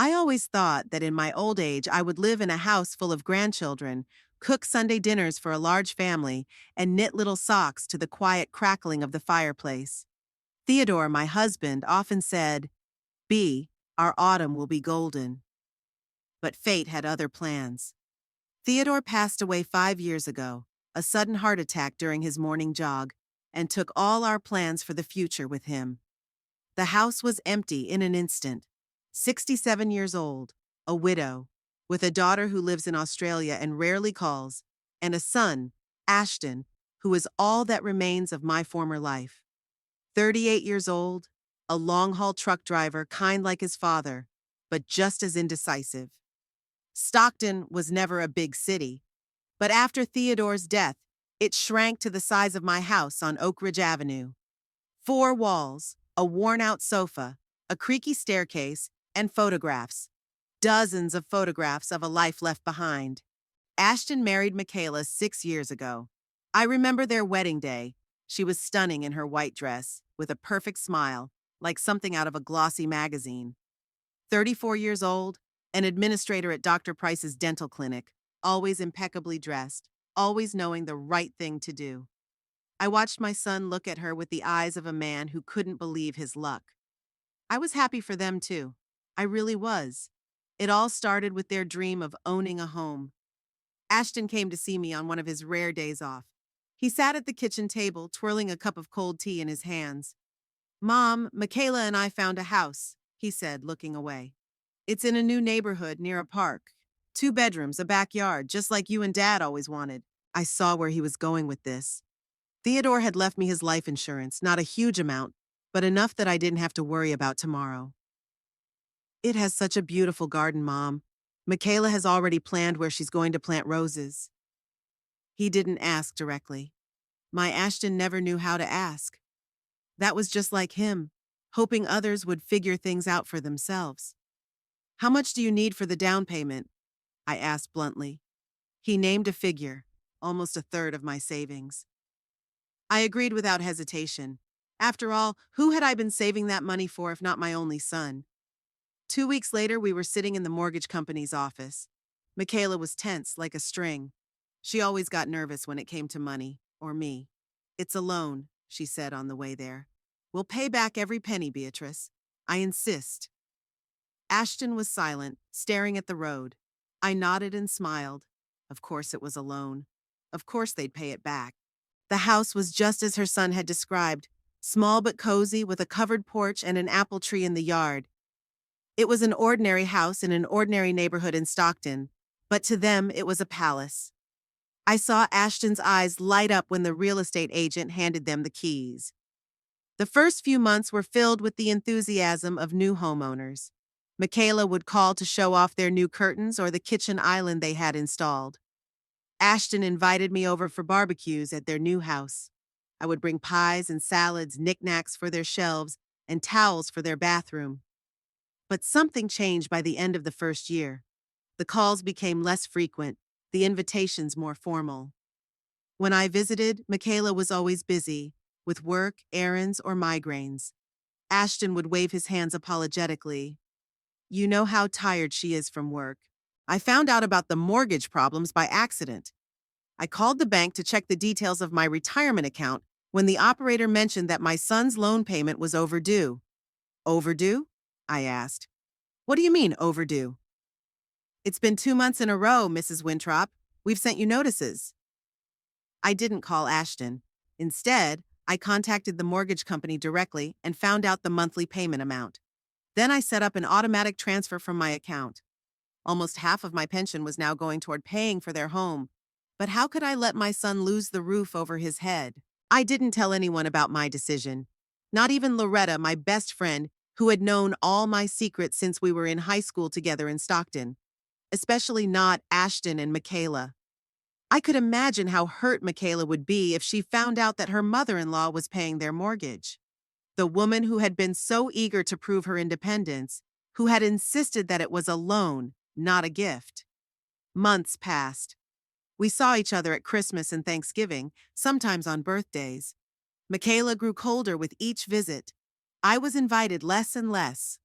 I always thought that in my old age I would live in a house full of grandchildren, cook Sunday dinners for a large family, and knit little socks to the quiet crackling of the fireplace. Theodore, my husband, often said, "B, our autumn will be golden." But fate had other plans. Theodore passed away 5 years ago, a sudden heart attack during his morning jog, and took all our plans for the future with him. The house was empty in an instant. 67 years old, a widow, with a daughter who lives in Australia and rarely calls, and a son, Ashton, who is all that remains of my former life. 38 years old, a long-haul truck driver, kind like his father, but just as indecisive. Stockton was never a big city, but after Theodore's death, it shrank to the size of my house on Oak Ridge Avenue. 4 walls, a worn-out sofa, a creaky staircase, and photographs. Dozens of photographs of a life left behind. Ashton married Michaela 6 years ago. I remember their wedding day. She was stunning in her white dress, with a perfect smile, like something out of a glossy magazine. 34 years old, an administrator at Dr. Price's dental clinic, always impeccably dressed, always knowing the right thing to do. I watched my son look at her with the eyes of a man who couldn't believe his luck. I was happy for them too. I really was. It all started with their dream of owning a home. Ashton came to see me on one of his rare days off. He sat at the kitchen table, twirling a cup of cold tea in his hands. "Mom, Michaela and I found a house," he said, looking away. "It's in a new neighborhood near a park. 2 bedrooms, a backyard, just like you and Dad always wanted." I saw where he was going with this. Theodore had left me his life insurance, not a huge amount, but enough that I didn't have to worry about tomorrow. "It has such a beautiful garden, Mom. Michaela has already planned where she's going to plant roses." He didn't ask directly. My Ashton never knew how to ask. That was just like him, hoping others would figure things out for themselves. "How much do you need for the down payment?" I asked bluntly. He named a figure, almost a third of my savings. I agreed without hesitation. After all, who had I been saving that money for if not my only son? 2 weeks later, we were sitting in the mortgage company's office. Michaela was tense, like a string. She always got nervous when it came to money, or me. "It's a loan," she said on the way there. "We'll pay back every penny, Beatrice. I insist." Ashton was silent, staring at the road. I nodded and smiled. Of course it was a loan. Of course they'd pay it back. The house was just as her son had described, small but cozy, with a covered porch and an apple tree in the yard. It was an ordinary house in an ordinary neighborhood in Stockton, but to them it was a palace. I saw Ashton's eyes light up when the real estate agent handed them the keys. The first few months were filled with the enthusiasm of new homeowners. Michaela would call to show off their new curtains or the kitchen island they had installed. Ashton invited me over for barbecues at their new house. I would bring pies and salads, knickknacks for their shelves, and towels for their bathroom. But something changed by the end of the first year. The calls became less frequent, the invitations more formal. When I visited, Michaela was always busy, with work, errands, or migraines. Ashton would wave his hands apologetically. "You know how tired she is from work. I found out about the mortgage problems by accident. I called the bank to check the details of my retirement account when the operator mentioned that my son's loan payment was overdue." "Overdue?" I asked. "What do you mean, overdue?" "It's been 2 months in a row, Mrs. Winthrop. We've sent you notices." I didn't call Ashton. Instead, I contacted the mortgage company directly and found out the monthly payment amount. Then I set up an automatic transfer from my account. Almost half of my pension was now going toward paying for their home. But how could I let my son lose the roof over his head? I didn't tell anyone about my decision. Not even Loretta, my best friend, who had known all my secrets since we were in high school together in Stockton. Especially not Ashton and Michaela. I could imagine how hurt Michaela would be if she found out that her mother-in-law was paying their mortgage. The woman who had been so eager to prove her independence, who had insisted that it was a loan, not a gift. Months passed. We saw each other at Christmas and Thanksgiving, sometimes on birthdays. Michaela grew colder with each visit. I was invited less and less.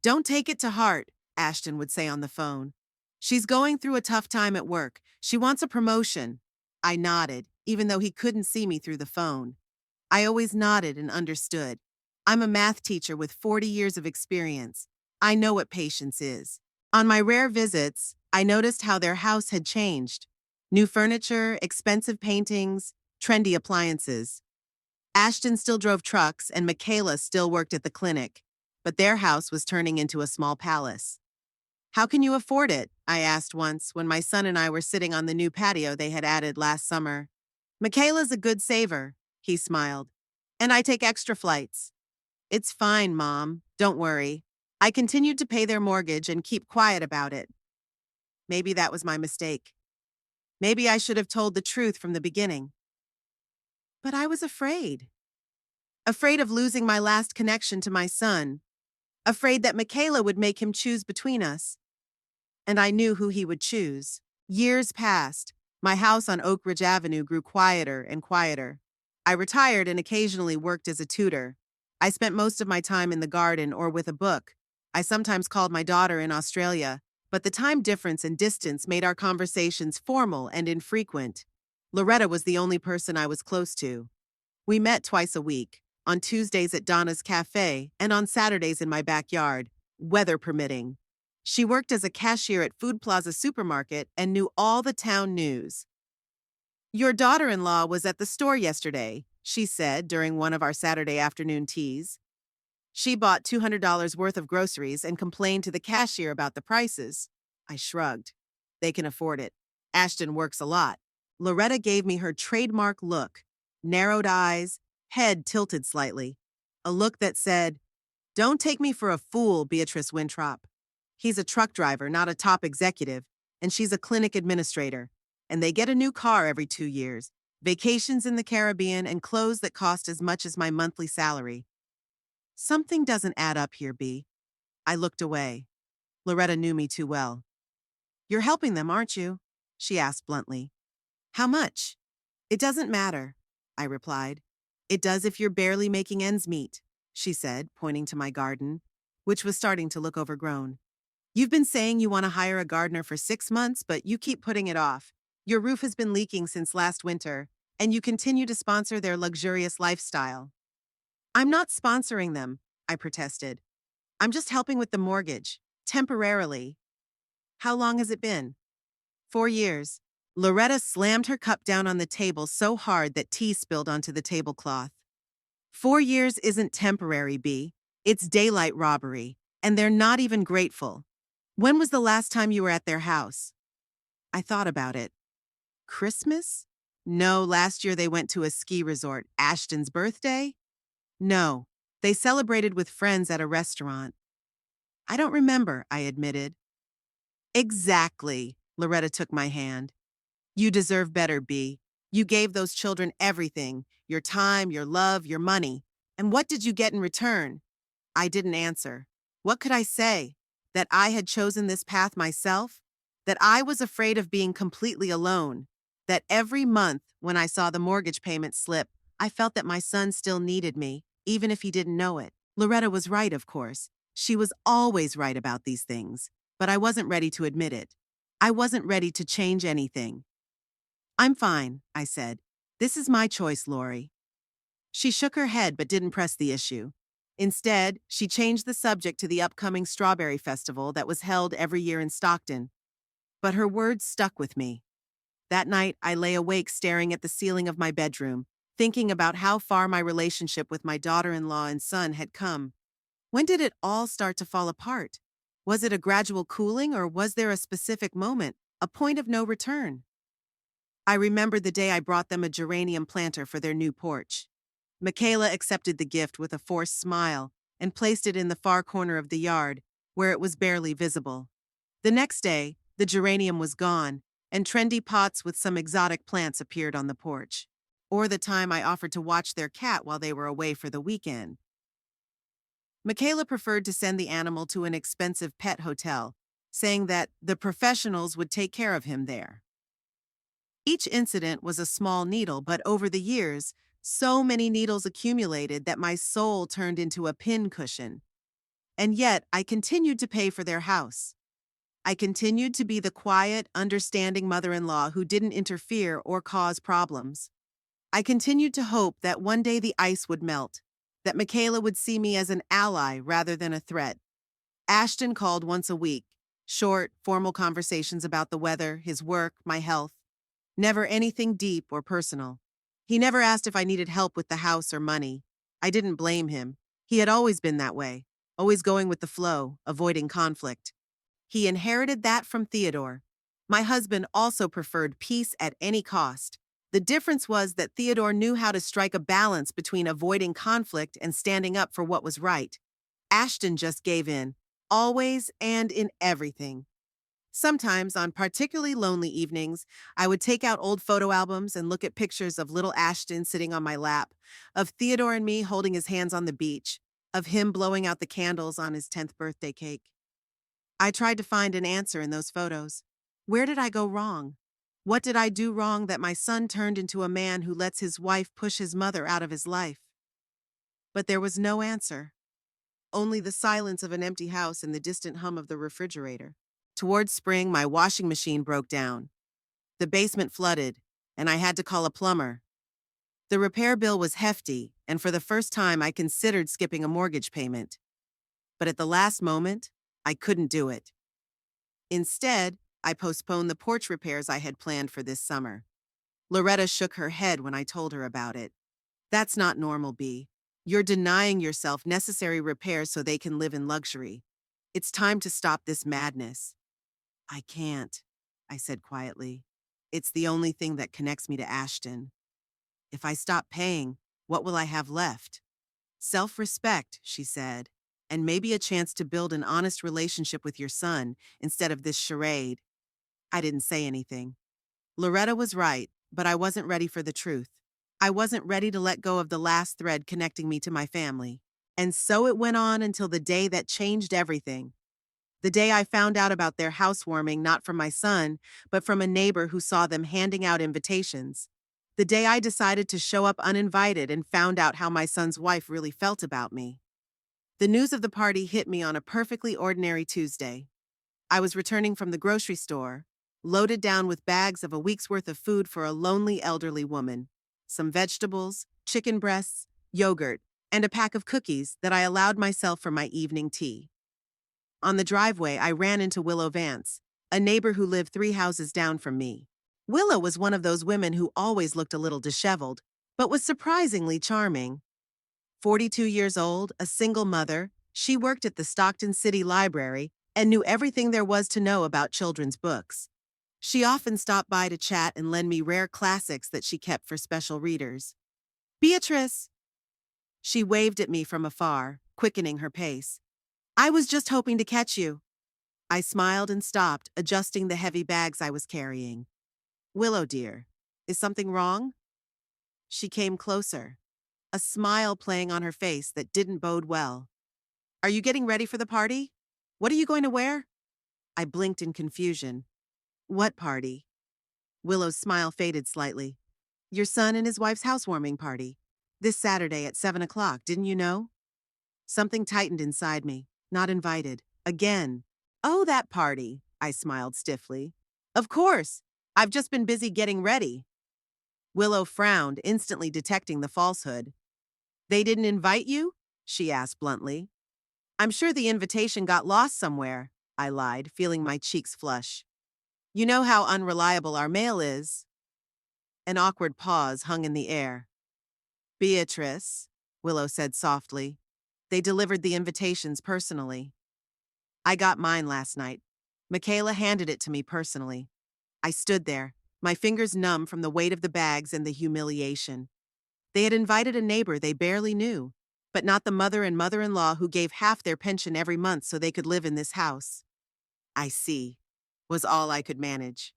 "Don't take it to heart. Ashton would say on the phone. She's going through a tough time at work. She wants a promotion. I nodded, even though he couldn't see me through the phone. I always nodded and understood. I'm a math teacher with 40 years of experience. I know what patience is. On my rare visits, I noticed how their house had changed. New furniture, expensive paintings, trendy appliances. Ashton still drove trucks and Michaela still worked at the clinic, but their house was turning into a small palace. How can you afford it? I asked once when my son and I were sitting on the new patio they had added last summer. Michaela's a good saver, he smiled. And I take extra flights. It's fine, Mom. Don't worry. I continued to pay their mortgage and keep quiet about it. Maybe that was my mistake. Maybe I should have told the truth from the beginning. But I was afraid. Afraid of losing my last connection to my son. Afraid that Michaela would make him choose between us. And I knew who he would choose. Years passed. My house on Oak Ridge Avenue grew quieter and quieter. I retired and occasionally worked as a tutor. I spent most of my time in the garden or with a book. I sometimes called my daughter in Australia, but the time difference and distance made our conversations formal and infrequent. Loretta was the only person I was close to. We met twice a week, on Tuesdays at Donna's Cafe and on Saturdays in my backyard, weather permitting. She worked as a cashier at Food Plaza Supermarket and knew all the town news. Your daughter-in-law was at the store yesterday, she said during one of our Saturday afternoon teas. She bought $200 worth of groceries and complained to the cashier about the prices. I shrugged. They can afford it. Ashton works a lot. Loretta gave me her trademark look, narrowed eyes, head tilted slightly. A look that said, "Don't take me for a fool, Beatrice Winthrop. He's a truck driver, not a top executive, and she's a clinic administrator. And they get a new car every 2 years, vacations in the Caribbean, and clothes that cost as much as my monthly salary. Something doesn't add up here, B." I looked away. Loretta knew me too well. You're helping them, aren't you? She asked bluntly. How much? It doesn't matter, I replied. It does if you're barely making ends meet, she said, pointing to my garden, which was starting to look overgrown. You've been saying you want to hire a gardener for 6 months, but you keep putting it off. Your roof has been leaking since last winter, and you continue to sponsor their luxurious lifestyle. I'm not sponsoring them, I protested. I'm just helping with the mortgage, temporarily. How long has it been? 4 years. Loretta slammed her cup down on the table so hard that tea spilled onto the tablecloth. 4 years isn't temporary, B. It's daylight robbery, and they're not even grateful. When was the last time you were at their house? I thought about it. Christmas? No, last year they went to a ski resort. Ashton's birthday? No, they celebrated with friends at a restaurant. I don't remember, I admitted. Exactly, Loretta took my hand. You deserve better, B. You gave those children everything, your time, your love, your money. And what did you get in return? I didn't answer. What could I say? That I had chosen this path myself? That I was afraid of being completely alone? That every month, when I saw the mortgage payment slip, I felt that my son still needed me, even if he didn't know it. Loretta was right, of course. She was always right about these things. But I wasn't ready to admit it. I wasn't ready to change anything. I'm fine, I said. This is my choice, Lori. She shook her head but didn't press the issue. Instead, she changed the subject to the upcoming Strawberry Festival that was held every year in Stockton. But her words stuck with me. That night, I lay awake staring at the ceiling of my bedroom, thinking about how far my relationship with my daughter-in-law and son had come. When did it all start to fall apart? Was it a gradual cooling, or was there a specific moment, a point of no return? I remembered the day I brought them a geranium planter for their new porch. Michaela accepted the gift with a forced smile and placed it in the far corner of the yard, where it was barely visible. The next day, the geranium was gone, and trendy pots with some exotic plants appeared on the porch. Or the time I offered to watch their cat while they were away for the weekend. Michaela preferred to send the animal to an expensive pet hotel, saying that the professionals would take care of him there. Each incident was a small needle, but over the years, so many needles accumulated that my soul turned into a pin cushion. And yet, I continued to pay for their house. I continued to be the quiet, understanding mother-in-law who didn't interfere or cause problems. I continued to hope that one day the ice would melt, that Michaela would see me as an ally rather than a threat. Ashton called once a week, short, formal conversations about the weather, his work, my health. Never anything deep or personal. He never asked if I needed help with the house or money. I didn't blame him. He had always been that way, always going with the flow, avoiding conflict. He inherited that from Theodore. My husband also preferred peace at any cost. The difference was that Theodore knew how to strike a balance between avoiding conflict and standing up for what was right. Ashton just gave in, always and in everything. Sometimes, on particularly lonely evenings, I would take out old photo albums and look at pictures of little Ashton sitting on my lap, of Theodore and me holding his hands on the beach, of him blowing out the candles on his 10th birthday cake. I tried to find an answer in those photos. Where did I go wrong? What did I do wrong that my son turned into a man who lets his wife push his mother out of his life? But there was no answer. Only the silence of an empty house and the distant hum of the refrigerator. Towards spring, my washing machine broke down. The basement flooded, and I had to call a plumber. The repair bill was hefty, and for the first time, I considered skipping a mortgage payment. But at the last moment, I couldn't do it. Instead, I postponed the porch repairs I had planned for this summer. Loretta shook her head when I told her about it. That's not normal, B. You're denying yourself necessary repairs so they can live in luxury. It's time to stop this madness. I can't, I said quietly. It's the only thing that connects me to Ashton. If I stop paying, what will I have left? Self-respect, she said, and maybe a chance to build an honest relationship with your son instead of this charade. I didn't say anything. Loretta was right, but I wasn't ready for the truth. I wasn't ready to let go of the last thread connecting me to my family. And so it went on until the day that changed everything. The day I found out about their housewarming not from my son, but from a neighbor who saw them handing out invitations. The day I decided to show up uninvited and found out how my son's wife really felt about me. The news of the party hit me on a perfectly ordinary Tuesday. I was returning from the grocery store, loaded down with bags of a week's worth of food for a lonely elderly woman. Some vegetables, chicken breasts, yogurt, and a pack of cookies that I allowed myself for my evening tea. On the driveway, I ran into Willow Vance, a neighbor who lived 3 houses down from me. Willow was one of those women who always looked a little disheveled, but was surprisingly charming. 42 years old, a single mother, she worked at the Stockton City Library and knew everything there was to know about children's books. She often stopped by to chat and lend me rare classics that she kept for special readers. Beatrice! She waved at me from afar, quickening her pace. I was just hoping to catch you. I smiled and stopped, adjusting the heavy bags I was carrying. Willow, dear, is something wrong? She came closer, a smile playing on her face that didn't bode well. Are you getting ready for the party? What are you going to wear? I blinked in confusion. What party? Willow's smile faded slightly. Your son and his wife's housewarming party. This Saturday at 7 o'clock, didn't you know? Something tightened inside me. Not invited. Again. Oh, that party, I smiled stiffly. Of course. I've just been busy getting ready. Willow frowned, instantly detecting the falsehood. They didn't invite you? She asked bluntly. I'm sure the invitation got lost somewhere, I lied, feeling my cheeks flush. You know how unreliable our mail is. An awkward pause hung in the air. Beatrice, Willow said softly. They delivered the invitations personally. I got mine last night. Michaela handed it to me personally. I stood there, my fingers numb from the weight of the bags and the humiliation. They had invited a neighbor they barely knew, but not the mother and mother-in-law who gave half their pension every month so they could live in this house. I see, was all I could manage.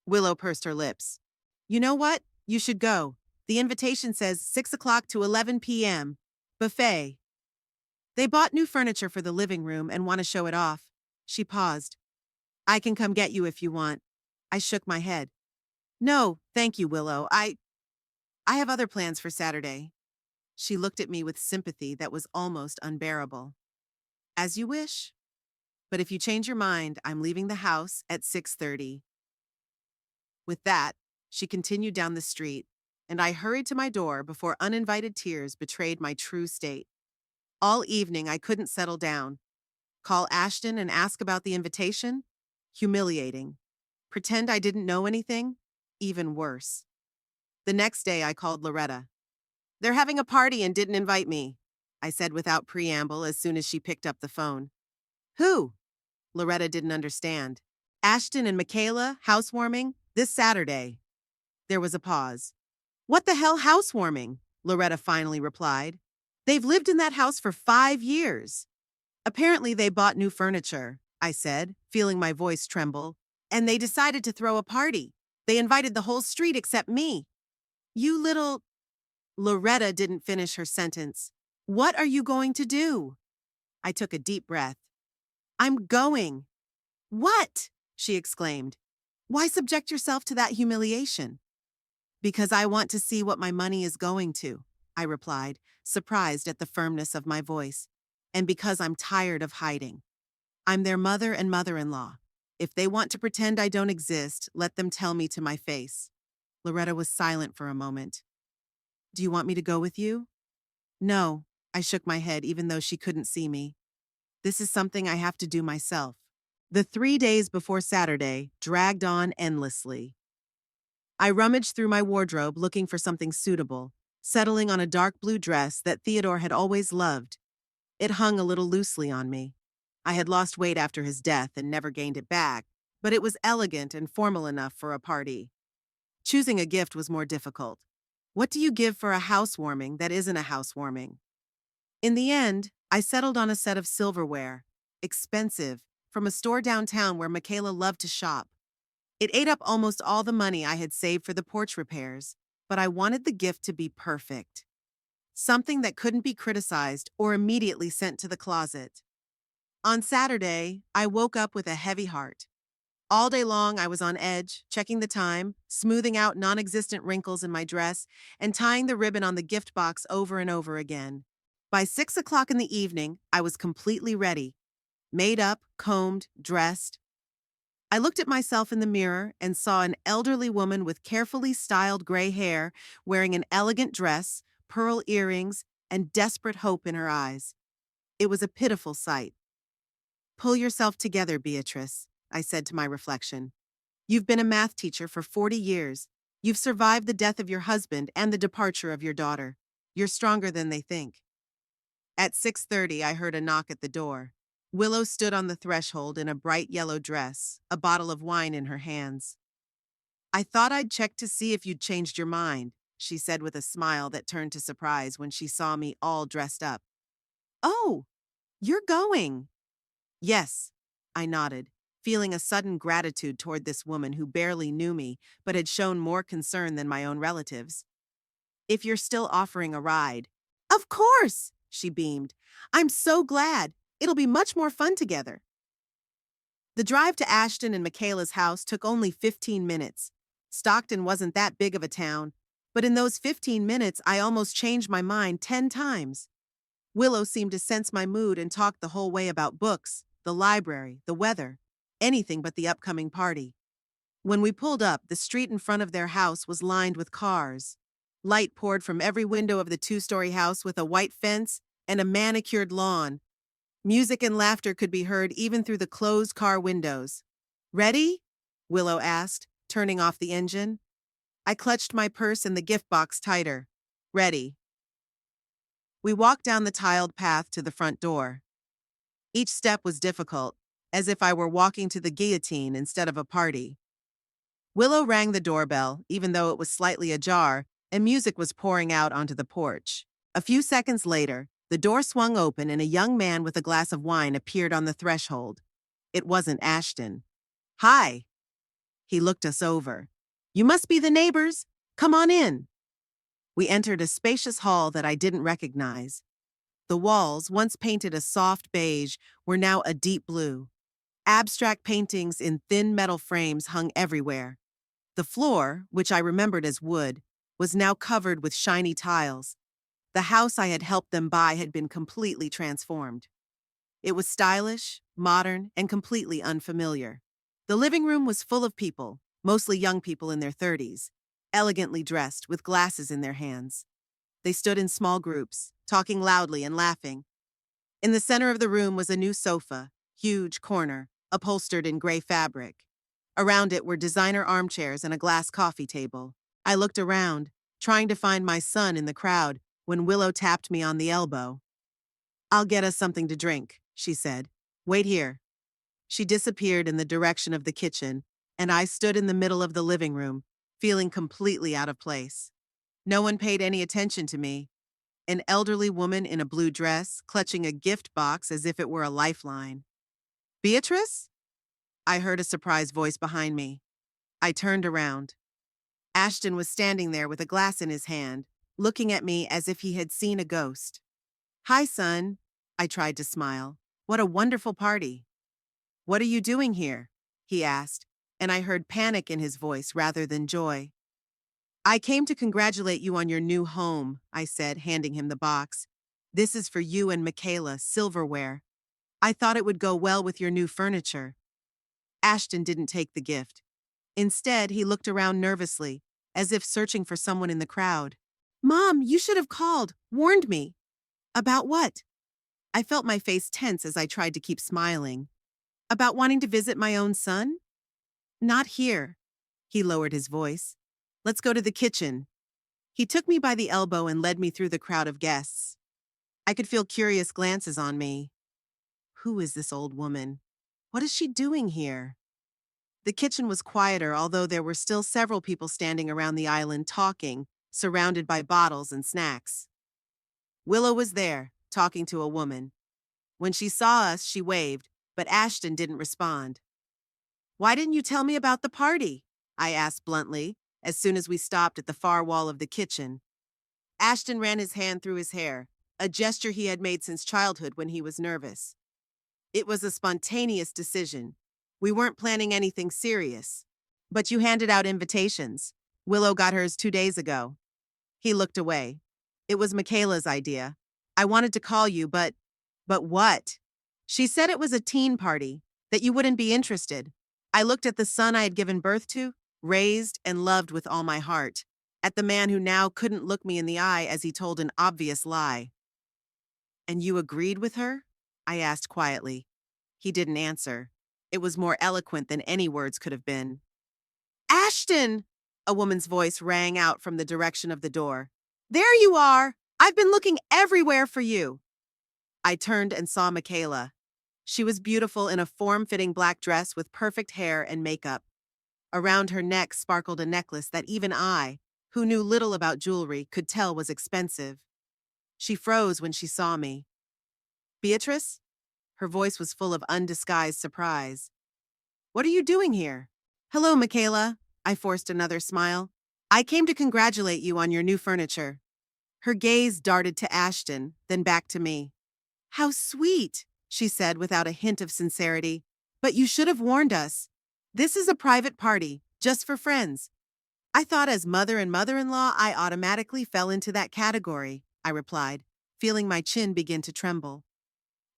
Willow pursed her lips. You know what? You should go. The invitation says 6 o'clock to 11 p.m. Buffet. They bought new furniture for the living room and want to show it off. She paused. I can come get you if you want. I shook my head. No, thank you, Willow. I have other plans for Saturday. She looked at me with sympathy that was almost unbearable. As you wish. But if you change your mind, I'm leaving the house at 6:30. With that, she continued down the street, and I hurried to my door before uninvited tears betrayed my true state. All evening, I couldn't settle down. Call Ashton and ask about the invitation? Humiliating. Pretend I didn't know anything? Even worse. The next day, I called Loretta. They're having a party and didn't invite me, I said without preamble as soon as she picked up the phone. Who? Loretta didn't understand. Ashton and Michaela, housewarming, this Saturday. There was a pause. What the hell housewarming? Loretta finally replied. They've lived in that house for 5 years. Apparently they bought new furniture, I said, feeling my voice tremble. And they decided to throw a party. They invited the whole street except me. You little... Loretta didn't finish her sentence. What are you going to do? I took a deep breath. I'm going. What? She exclaimed. Why subject yourself to that humiliation? Because I want to see what my money is going to, I replied, surprised at the firmness of my voice. And because I'm tired of hiding. I'm their mother and mother-in-law. If they want to pretend I don't exist, let them tell me to my face. Loretta was silent for a moment. Do you want me to go with you? No, I shook my head even though she couldn't see me. This is something I have to do myself. The 3 days before Saturday dragged on endlessly. I rummaged through my wardrobe looking for something suitable, settling on a dark blue dress that Theodore had always loved. It hung a little loosely on me. I had lost weight after his death and never gained it back, but it was elegant and formal enough for a party. Choosing a gift was more difficult. What do you give for a housewarming that isn't a housewarming? In the end, I settled on a set of silverware, expensive, from a store downtown where Michaela loved to shop. It ate up almost all the money I had saved for the porch repairs, but I wanted the gift to be perfect. Something that couldn't be criticized or immediately sent to the closet. On Saturday, I woke up with a heavy heart. All day long, I was on edge, checking the time, smoothing out non-existent wrinkles in my dress, and tying the ribbon on the gift box over and over again. By 6 o'clock in the evening, I was completely ready. Made up, combed, dressed. I looked at myself in the mirror and saw an elderly woman with carefully styled gray hair, wearing an elegant dress, pearl earrings, and desperate hope in her eyes. It was a pitiful sight. Pull yourself together, Beatrice, I said to my reflection. You've been a math teacher for 40 years. You've survived the death of your husband and the departure of your daughter. You're stronger than they think. At 6:30, I heard a knock at the door. Willow stood on the threshold in a bright yellow dress, a bottle of wine in her hands. I thought I'd check to see if you'd changed your mind, she said with a smile that turned to surprise when she saw me all dressed up. Oh, you're going. Yes, I nodded, feeling a sudden gratitude toward this woman who barely knew me but had shown more concern than my own relatives. If you're still offering a ride. Of course, she beamed. I'm so glad. It'll be much more fun together. The drive to Ashton and Michaela's house took only 15 minutes. Stockton wasn't that big of a town, but in those 15 minutes, I almost changed my mind 10 times. Willow seemed to sense my mood and talked the whole way about books, the library, the weather, anything but the upcoming party. When we pulled up, the street in front of their house was lined with cars. Light poured from every window of the 2-story house with a white fence and a manicured lawn. Music and laughter could be heard even through the closed car windows. Ready? Willow asked, turning off the engine. I clutched my purse and the gift box tighter. Ready. We walked down the tiled path to the front door. Each step was difficult, as if I were walking to the guillotine instead of a party. Willow rang the doorbell, even though it was slightly ajar, and music was pouring out onto the porch. A few seconds later, the door swung open and a young man with a glass of wine appeared on the threshold. It wasn't Ashton. Hi. He looked us over. You must be the neighbors. Come on in. We entered a spacious hall that I didn't recognize. The walls, once painted a soft beige, were now a deep blue. Abstract paintings in thin metal frames hung everywhere. The floor, which I remembered as wood, was now covered with shiny tiles. The house I had helped them buy had been completely transformed. It was stylish, modern, and completely unfamiliar. The living room was full of people, mostly young people in their 30s, elegantly dressed with glasses in their hands. They stood in small groups, talking loudly and laughing. In the center of the room was a new sofa, huge corner, upholstered in gray fabric. Around it were designer armchairs and a glass coffee table. I looked around, trying to find my son in the crowd, when Willow tapped me on the elbow. "I'll get us something to drink," she said. "Wait here." She disappeared in the direction of the kitchen, and I stood in the middle of the living room, feeling completely out of place. No one paid any attention to me. An elderly woman in a blue dress, clutching a gift box as if it were a lifeline. "Beatrice?" I heard a surprised voice behind me. I turned around. Ashton was standing there with a glass in his hand, looking at me as if he had seen a ghost. "Hi, son." I tried to smile. "What a wonderful party." "What are you doing here?" he asked, and I heard panic in his voice rather than joy. "I came to congratulate you on your new home," I said, handing him the box. "This is for you and Michaela, silverware. I thought it would go well with your new furniture." Ashton didn't take the gift. Instead, he looked around nervously, as if searching for someone in the crowd. "Mom, you should have called, warned me." "About what?" I felt my face tense as I tried to keep smiling. "About wanting to visit my own son?" "Not here." He lowered his voice. "Let's go to the kitchen." He took me by the elbow and led me through the crowd of guests. I could feel curious glances on me. Who is this old woman? What is she doing here? The kitchen was quieter, although there were still several people standing around the island talking, surrounded by bottles and snacks. Willow was there, talking to a woman. When she saw us, she waved, but Ashton didn't respond. "Why didn't you tell me about the party?" I asked bluntly, as soon as we stopped at the far wall of the kitchen. Ashton ran his hand through his hair, a gesture he had made since childhood when he was nervous. "It was a spontaneous decision. We weren't planning anything serious. But you handed out invitations. Willow got hers 2 days ago." He looked away. "It was Michaela's idea. I wanted to call you, but..." "But what?" "She said it was a teen party, that you wouldn't be interested." I looked at the son I had given birth to, raised and loved with all my heart, at the man who now couldn't look me in the eye as he told an obvious lie. "And you agreed with her?" I asked quietly. He didn't answer. It was more eloquent than any words could have been. "Ashton!" A woman's voice rang out from the direction of the door. "There you are! I've been looking everywhere for you." I turned and saw Michaela. She was beautiful in a form-fitting black dress with perfect hair and makeup. Around her neck sparkled a necklace that even I, who knew little about jewelry, could tell was expensive. She froze when she saw me. "Beatrice?" Her voice was full of undisguised surprise. "What are you doing here?" "Hello, Michaela." I forced another smile. "I came to congratulate you on your new furniture." Her gaze darted to Ashton, then back to me. "How sweet," she said without a hint of sincerity. "But you should have warned us. This is a private party, just for friends." "I thought as mother and mother-in-law I automatically fell into that category," I replied, feeling my chin begin to tremble.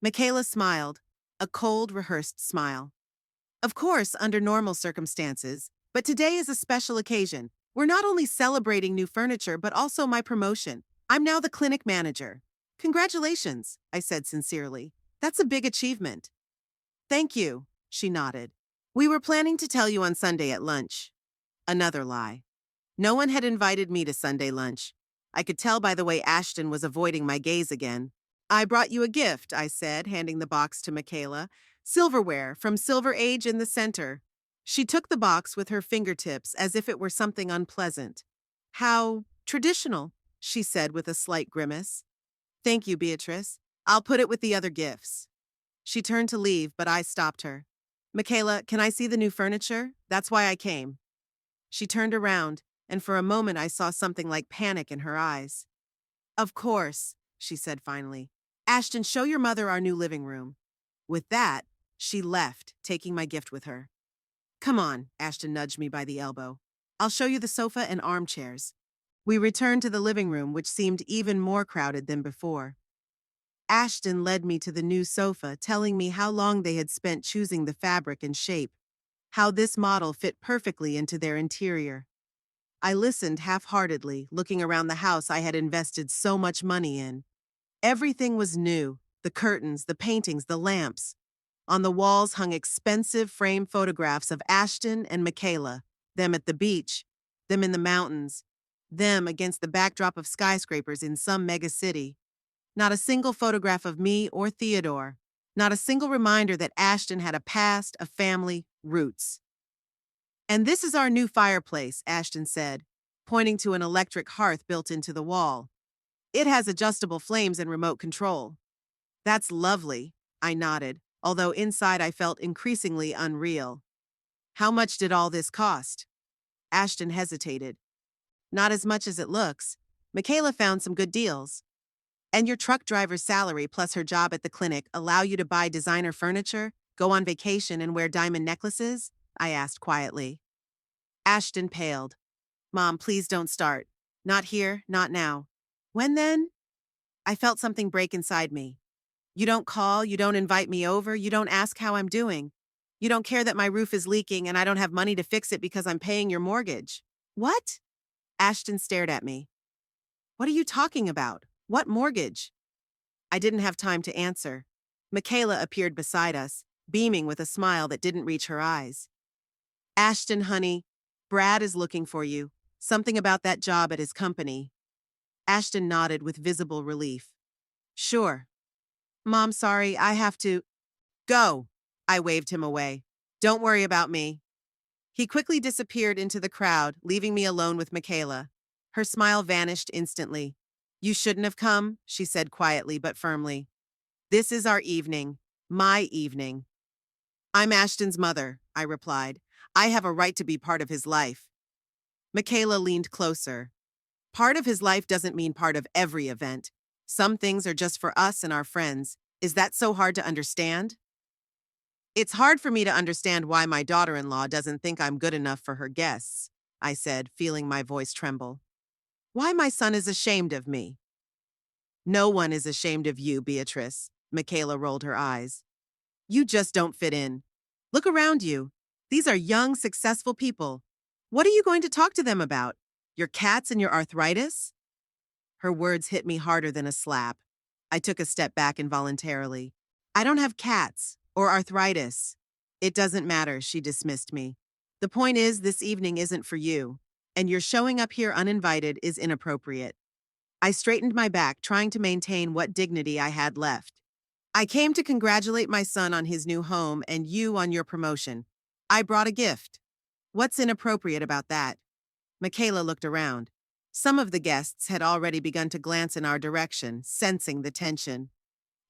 Michaela smiled, a cold, rehearsed smile. "Of course, under normal circumstances, but today is a special occasion. We're not only celebrating new furniture, but also my promotion. I'm now the clinic manager." "Congratulations," I said sincerely. "That's a big achievement." "Thank you," she nodded. "We were planning to tell you on Sunday at lunch." Another lie. No one had invited me to Sunday lunch. I could tell by the way Ashton was avoiding my gaze again. "I brought you a gift," I said, handing the box to Michaela. "Silverware from Silver Age in the center." She took the box with her fingertips as if it were something unpleasant. "How traditional," she said with a slight grimace. "Thank you, Beatrice. I'll put it with the other gifts." She turned to leave, but I stopped her. "Michaela, can I see the new furniture? That's why I came." She turned around, and for a moment I saw something like panic in her eyes. "Of course," she said finally. "Ashton, show your mother our new living room." With that, she left, taking my gift with her. "Come on," Ashton nudged me by the elbow. "I'll show you the sofa and armchairs." We returned to the living room, which seemed even more crowded than before. Ashton led me to the new sofa, telling me how long they had spent choosing the fabric and shape, how this model fit perfectly into their interior. I listened half-heartedly, looking around the house I had invested so much money in. Everything was new: the curtains, the paintings, the lamps. On the walls hung expensive framed photographs of Ashton and Michaela, them at the beach, them in the mountains, them against the backdrop of skyscrapers in some mega city. Not a single photograph of me or Theodore. Not a single reminder that Ashton had a past, a family, roots. "And this is our new fireplace," Ashton said, pointing to an electric hearth built into the wall. "It has adjustable flames and remote control." "That's lovely," I nodded, although inside I felt increasingly unreal. "How much did all this cost?" Ashton hesitated. "Not as much as it looks. Michaela found some good deals." "And your truck driver's salary plus her job at the clinic allow you to buy designer furniture, go on vacation, and wear diamond necklaces?" I asked quietly. Ashton paled. "Mom, please don't start. Not here, not now." "When then?" I felt something break inside me. "You don't call, you don't invite me over, you don't ask how I'm doing. You don't care that my roof is leaking and I don't have money to fix it because I'm paying your mortgage." "What?" Ashton stared at me. "What are you talking about? What mortgage?" I didn't have time to answer. Michaela appeared beside us, beaming with a smile that didn't reach her eyes. "Ashton, honey, Brad is looking for you. Something about that job at his company." Ashton nodded with visible relief. "Sure. Mom, sorry, I have to go." I waved him away. "Don't worry about me." He quickly disappeared into the crowd, leaving me alone with Michaela. Her smile vanished instantly. "You shouldn't have come," she said quietly but firmly. "This is our evening. My evening." "I'm Ashton's mother," I replied. "I have a right to be part of his life." Michaela leaned closer. "Part of his life doesn't mean part of every event. Some things are just for us and our friends. Is that so hard to understand?" "It's hard for me to understand why my daughter-in-law doesn't think I'm good enough for her guests," I said, feeling my voice tremble. "Why my son is ashamed of me." "No one is ashamed of you, Beatrice." Michaela rolled her eyes. "You just don't fit in. Look around you. These are young, successful people. What are you going to talk to them about? Your cats and your arthritis?" Her words hit me harder than a slap. I took a step back involuntarily. "I don't have cats or arthritis." "It doesn't matter," she dismissed me. "The point is, this evening isn't for you, and your showing up here uninvited is inappropriate." I straightened my back, trying to maintain what dignity I had left. "I came to congratulate my son on his new home and you on your promotion. I brought a gift. What's inappropriate about that?" Michaela looked around. Some of the guests had already begun to glance in our direction, sensing the tension.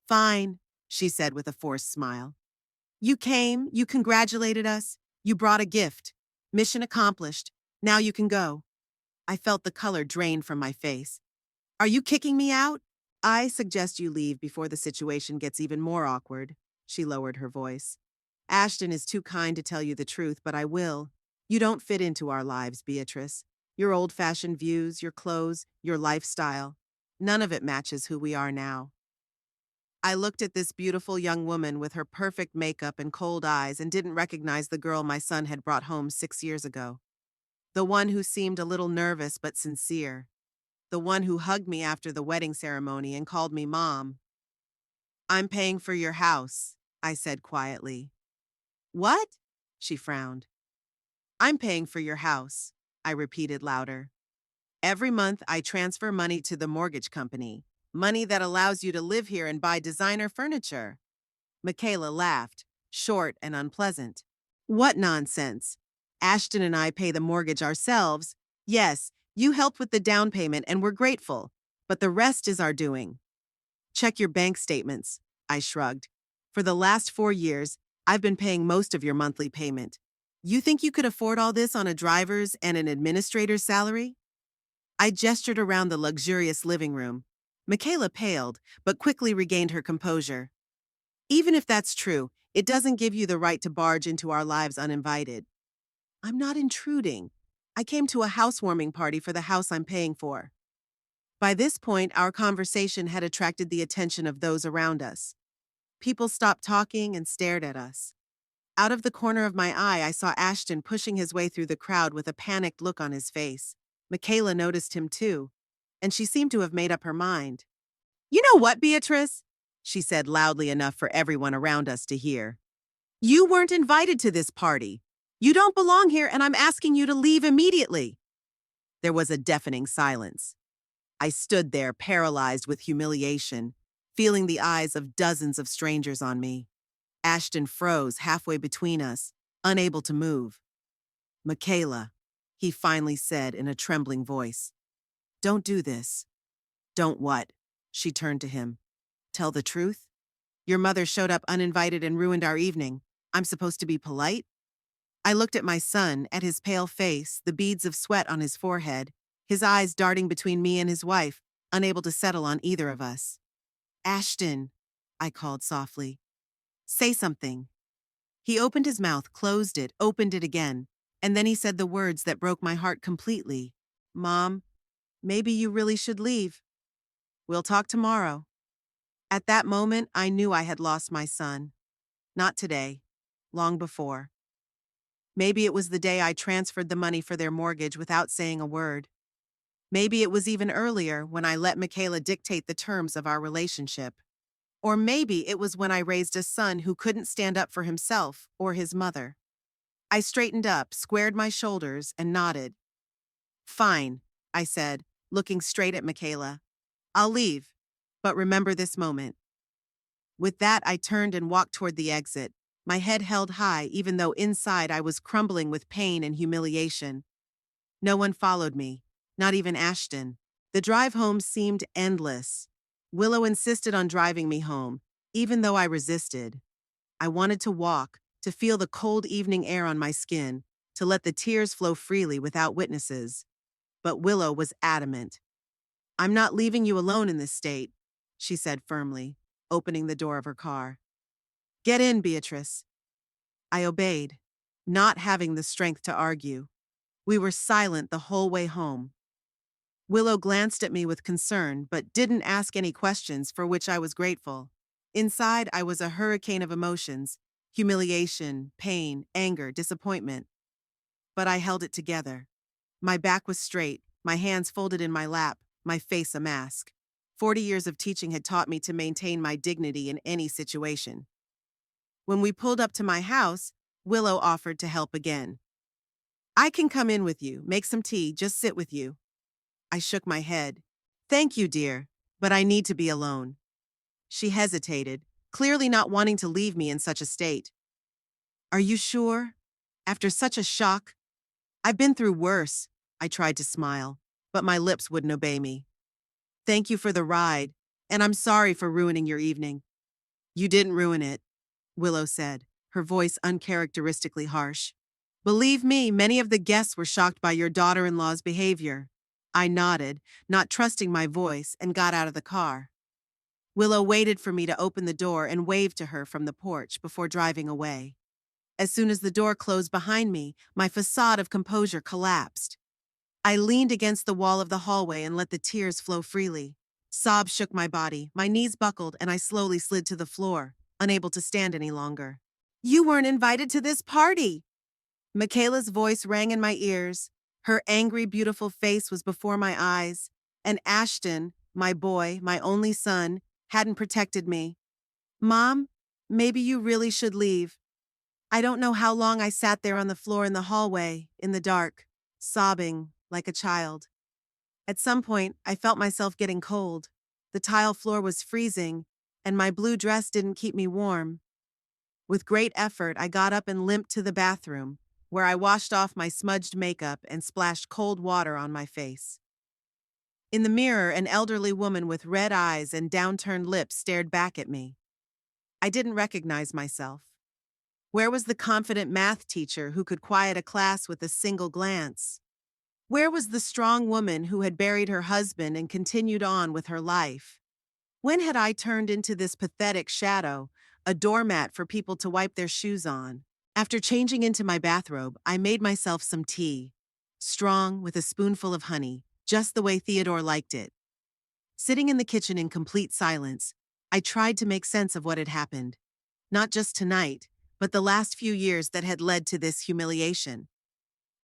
"Fine," she said with a forced smile. "You came, you congratulated us, you brought a gift. Mission accomplished. Now you can go." I felt the color drain from my face. "Are you kicking me out?" "I suggest you leave before the situation gets even more awkward." She lowered her voice. "Ashton is too kind to tell you the truth, but I will. You don't fit into our lives, Beatrice. Your old-fashioned views, your clothes, your lifestyle. None of it matches who we are now." I looked at this beautiful young woman with her perfect makeup and cold eyes and didn't recognize the girl my son had brought home 6 years ago. The one who seemed a little nervous but sincere. The one who hugged me after the wedding ceremony and called me Mom. "I'm paying for your house," I said quietly. "What?" She frowned. "I'm paying for your house," I repeated louder. "Every month I transfer money to the mortgage company, money that allows you to live here and buy designer furniture." Michaela laughed, short and unpleasant. "What nonsense. Ashton and I pay the mortgage ourselves. Yes, you helped with the down payment and we're grateful, but the rest is our doing." "Check your bank statements," I shrugged. "For the last 4 years, I've been paying most of your monthly payment. You think you could afford all this on a driver's and an administrator's salary?" I gestured around the luxurious living room. Michaela paled, but quickly regained her composure. "Even if that's true, it doesn't give you the right to barge into our lives uninvited." "I'm not intruding. I came to a housewarming party for the house I'm paying for." By this point, our conversation had attracted the attention of those around us. People stopped talking and stared at us. Out of the corner of my eye, I saw Ashton pushing his way through the crowd with a panicked look on his face. Michaela noticed him too, and she seemed to have made up her mind. "You know what, Beatrice?" she said loudly enough for everyone around us to hear. "You weren't invited to this party. You don't belong here, and I'm asking you to leave immediately." There was a deafening silence. I stood there, paralyzed with humiliation, feeling the eyes of dozens of strangers on me. Ashton froze halfway between us, unable to move. "Michaela," he finally said in a trembling voice. "Don't do this." "Don't what?" She turned to him. "Tell the truth? Your mother showed up uninvited and ruined our evening. I'm supposed to be polite?" I looked at my son, at his pale face, the beads of sweat on his forehead, his eyes darting between me and his wife, unable to settle on either of us. "Ashton," I called softly. "Say something." He opened his mouth, closed it, opened it again, and then he said the words that broke my heart completely. "Mom, maybe you really should leave. We'll talk tomorrow." At that moment, I knew I had lost my son. Not today, long before. Maybe it was the day I transferred the money for their mortgage without saying a word. Maybe it was even earlier when I let Michaela dictate the terms of our relationship. Or maybe it was when I raised a son who couldn't stand up for himself or his mother. I straightened up, squared my shoulders, and nodded. "Fine," I said, looking straight at Michaela. "I'll leave, but remember this moment." With that, I turned and walked toward the exit, my head held high even though inside I was crumbling with pain and humiliation. No one followed me, not even Ashton. The drive home seemed endless. Willow insisted on driving me home, even though I resisted. I wanted to walk, to feel the cold evening air on my skin, to let the tears flow freely without witnesses. But Willow was adamant. "I'm not leaving you alone in this state," she said firmly, opening the door of her car. "Get in, Beatrice." I obeyed, not having the strength to argue. We were silent the whole way home. Willow glanced at me with concern, but didn't ask any questions, for which I was grateful. Inside, I was a hurricane of emotions: humiliation, pain, anger, disappointment. But I held it together. My back was straight, my hands folded in my lap, my face a mask. 40 years of teaching had taught me to maintain my dignity in any situation. When we pulled up to my house, Willow offered to help again. "I can come in with you, make some tea, just sit with you." I shook my head. "Thank you, dear, but I need to be alone." She hesitated, clearly not wanting to leave me in such a state. "Are you sure? After such a shock?" "I've been through worse." I tried to smile, but my lips wouldn't obey me. "Thank you for the ride, and I'm sorry for ruining your evening." "You didn't ruin it," Willow said, her voice uncharacteristically harsh. "Believe me, many of the guests were shocked by your daughter-in-law's behavior." I nodded, not trusting my voice, and got out of the car. Willow waited for me to open the door and waved to her from the porch before driving away. As soon as the door closed behind me, my facade of composure collapsed. I leaned against the wall of the hallway and let the tears flow freely. Sobs shook my body, my knees buckled, and I slowly slid to the floor, unable to stand any longer. "You weren't invited to this party!" Michaela's voice rang in my ears. Her angry, beautiful face was before my eyes, and Ashton, my boy, my only son, hadn't protected me. "Mom, maybe you really should leave." I don't know how long I sat there on the floor in the hallway, in the dark, sobbing like a child. At some point, I felt myself getting cold. The tile floor was freezing, and my blue dress didn't keep me warm. With great effort, I got up and limped to the bathroom, where I washed off my smudged makeup and splashed cold water on my face. In the mirror, an elderly woman with red eyes and downturned lips stared back at me. I didn't recognize myself. Where was the confident math teacher who could quiet a class with a single glance? Where was the strong woman who had buried her husband and continued on with her life? When had I turned into this pathetic shadow, a doormat for people to wipe their shoes on? After changing into my bathrobe, I made myself some tea. Strong, with a spoonful of honey, just the way Theodore liked it. Sitting in the kitchen in complete silence, I tried to make sense of what had happened. Not just tonight, but the last few years that had led to this humiliation.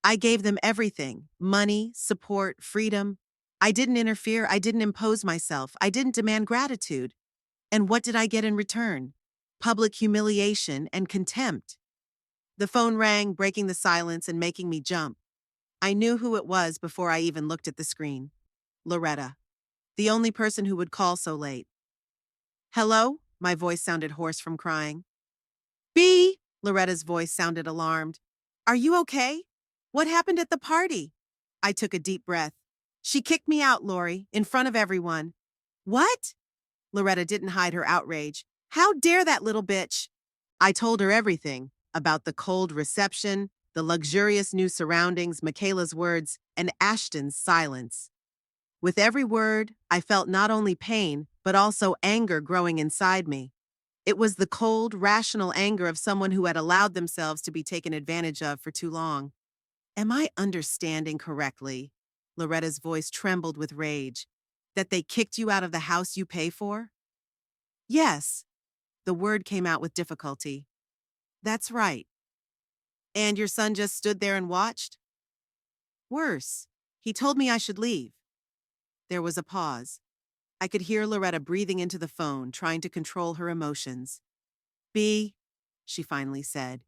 I gave them everything: money, support, freedom. I didn't interfere, I didn't impose myself, I didn't demand gratitude. And what did I get in return? Public humiliation and contempt. The phone rang, breaking the silence and making me jump. I knew who it was before I even looked at the screen. Loretta. The only person who would call so late. Hello? My voice sounded hoarse from crying. B! Loretta's voice sounded alarmed. Are you okay? What happened at the party? I took a deep breath. She kicked me out, Lori, in front of everyone. What? Loretta didn't hide her outrage. How dare that little bitch? I told her everything about the cold reception, the luxurious new surroundings, Michaela's words, and Ashton's silence. With every word, I felt not only pain, but also anger growing inside me. It was the cold, rational anger of someone who had allowed themselves to be taken advantage of for too long. Am I understanding correctly? Loretta's voice trembled with rage. That they kicked you out of the house you pay for? Yes. The word came out with difficulty. That's right. And your son just stood there and watched? Worse. He told me I should leave. There was a pause. I could hear Loretta breathing into the phone, trying to control her emotions. B, she finally said,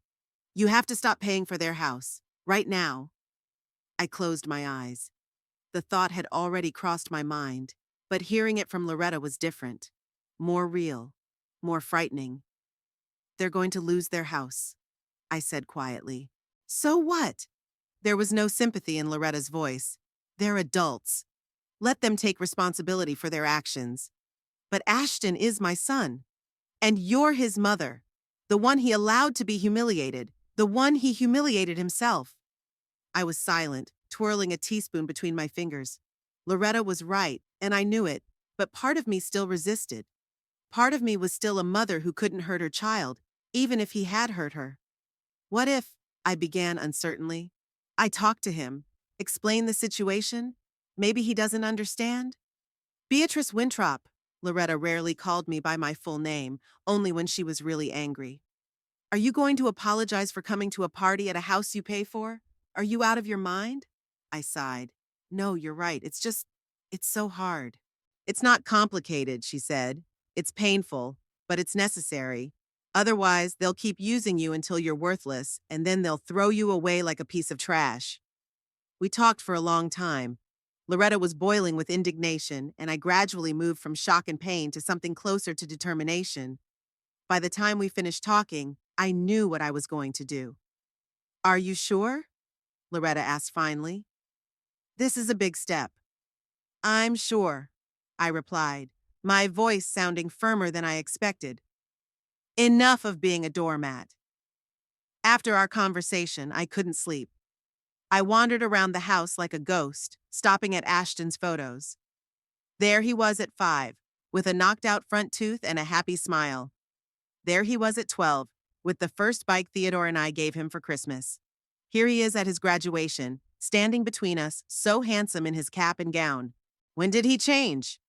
you have to stop paying for their house. Right now. I closed my eyes. The thought had already crossed my mind, but hearing it from Loretta was different. More real. More frightening. They're going to lose their house, I said quietly. So what? There was no sympathy in Loretta's voice. They're adults. Let them take responsibility for their actions. But Ashton is my son. And you're his mother. The one he allowed to be humiliated. The one he humiliated himself. I was silent, twirling a teaspoon between my fingers. Loretta was right, and I knew it, but part of me still resisted. Part of me was still a mother who couldn't hurt her child, even if he had hurt her. What if, I began uncertainly, I talked to him, explained the situation? Maybe he doesn't understand? Beatrice Winthrop. Loretta rarely called me by my full name, only when she was really angry. Are you going to apologize for coming to a party at a house you pay for? Are you out of your mind? I sighed. No, you're right. It's so hard. It's not complicated, she said. It's painful, but it's necessary. Otherwise, they'll keep using you until you're worthless, and then they'll throw you away like a piece of trash. We talked for a long time. Loretta was boiling with indignation, and I gradually moved from shock and pain to something closer to determination. By the time we finished talking, I knew what I was going to do. Are you sure? Loretta asked finally. This is a big step. I'm sure, I replied, my voice sounding firmer than I expected. Enough of being a doormat. After our conversation, I couldn't sleep. I wandered around the house like a ghost, stopping at Ashton's photos. There he was at 5, with a knocked-out front tooth and a happy smile. There he was at 12, with the first bike Theodore and I gave him for Christmas. Here he is at his graduation, standing between us, so handsome in his cap and gown. When did he change?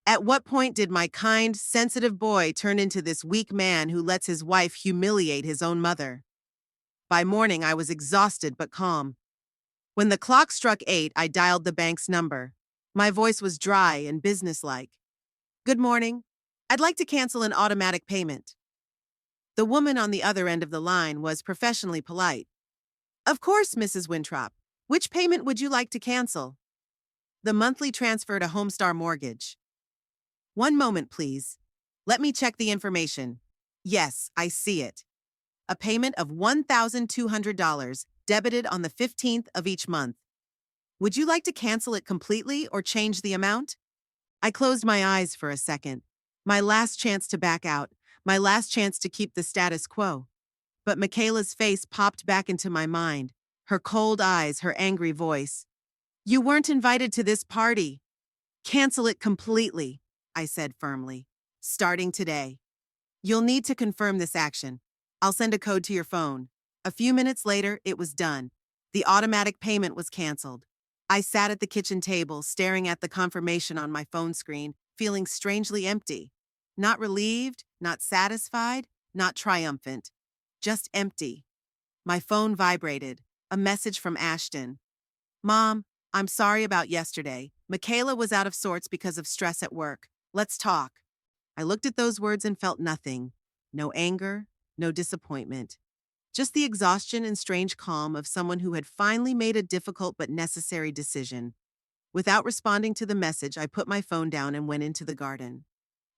At what point did my kind, sensitive boy turn into this weak man who lets his wife humiliate his own mother? By morning, I was exhausted but calm. When the clock struck 8, I dialed the bank's number. My voice was dry and businesslike. Good morning. I'd like to cancel an automatic payment. The woman on the other end of the line was professionally polite. Of course, Mrs. Winthrop. Which payment would you like to cancel? The monthly transfer to Homestar Mortgage. One moment, please. Let me check the information. Yes, I see it. A payment of $1,200 debited on the 15th of each month. Would you like to cancel it completely or change the amount? I closed my eyes for a second. My last chance to back out. My last chance to keep the status quo. But Michaela's face popped back into my mind. Her cold eyes, her angry voice. You weren't invited to this party. Cancel it completely, I said firmly. Starting today. You'll need to confirm this action. I'll send a code to your phone. A few minutes later, it was done. The automatic payment was canceled. I sat at the kitchen table, staring at the confirmation on my phone screen, feeling strangely empty. Not relieved, not satisfied, not triumphant. Just empty. My phone vibrated. A message from Ashton. Mom, I'm sorry about yesterday. Michaela was out of sorts because of stress at work. Let's talk. I looked at those words and felt nothing. No anger, no disappointment. Just the exhaustion and strange calm of someone who had finally made a difficult but necessary decision. Without responding to the message, I put my phone down and went into the garden.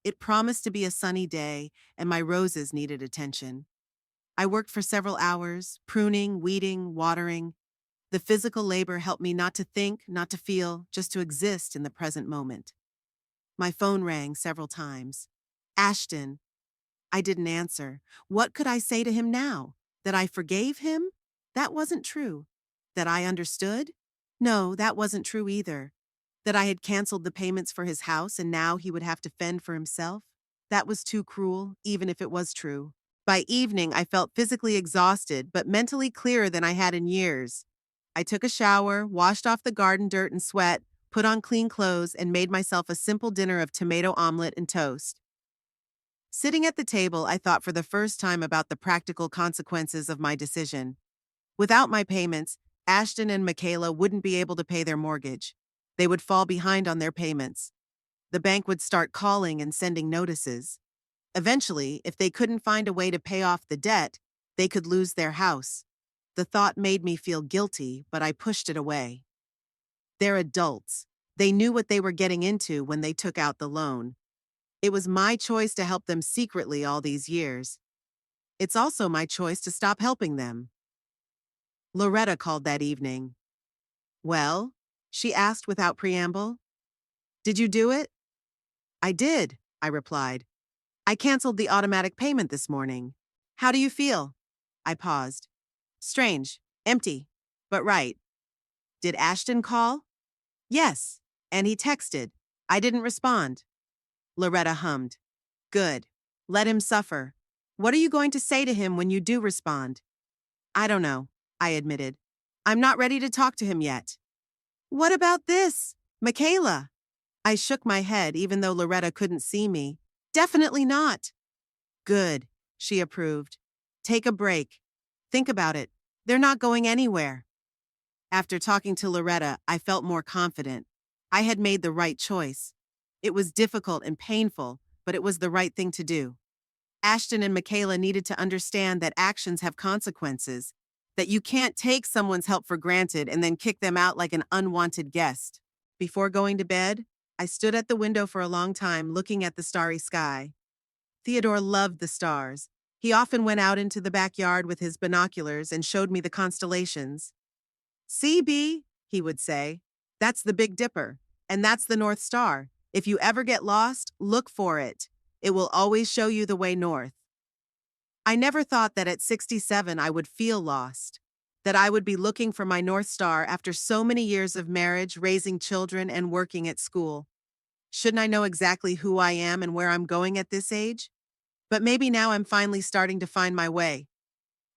It promised to be a sunny day, and my roses needed attention. I worked for several hours, pruning, weeding, watering. The physical labor helped me not to think, not to feel, just to exist in the present moment. My phone rang several times. Ashton. I didn't answer. What could I say to him now? That I forgave him? That wasn't true. That I understood? No, that wasn't true either. That I had canceled the payments for his house and now he would have to fend for himself? That was too cruel, even if it was true. By evening, I felt physically exhausted, but mentally clearer than I had in years. I took a shower, washed off the garden dirt and sweat, put on clean clothes, and made myself a simple dinner of tomato omelet and toast. Sitting at the table, I thought for the first time about the practical consequences of my decision. Without my payments, Ashton and Michaela wouldn't be able to pay their mortgage. They would fall behind on their payments. The bank would start calling and sending notices. Eventually, if they couldn't find a way to pay off the debt, they could lose their house. The thought made me feel guilty, but I pushed it away. They're adults. They knew what they were getting into when they took out the loan. It was my choice to help them secretly all these years. It's also my choice to stop helping them. Loretta called that evening. Well? She asked without preamble. Did you do it? I did, I replied. I canceled the automatic payment this morning. How do you feel? I paused. Strange, empty, but right. Did Ashton call? Yes, and he texted. I didn't respond. Loretta hummed. Good. Let him suffer. What are you going to say to him when you do respond? I don't know, I admitted. I'm not ready to talk to him yet. What about this? Michaela? I shook my head even though Loretta couldn't see me. Definitely not. Good, she approved. Take a break. Think about it. They're not going anywhere. After talking to Loretta, I felt more confident. I had made the right choice. It was difficult and painful, but it was the right thing to do. Ashton and Michaela needed to understand that actions have consequences, that you can't take someone's help for granted and then kick them out like an unwanted guest. Before going to bed, I stood at the window for a long time looking at the starry sky. Theodore loved the stars. He often went out into the backyard with his binoculars and showed me the constellations. See, Bee, he would say, that's the Big Dipper, and that's the North Star. If you ever get lost, look for it. It will always show you the way north. I never thought that at 67 I would feel lost, that I would be looking for my North Star after so many years of marriage, raising children, and working at school. Shouldn't I know exactly who I am and where I'm going at this age? But maybe now I'm finally starting to find my way.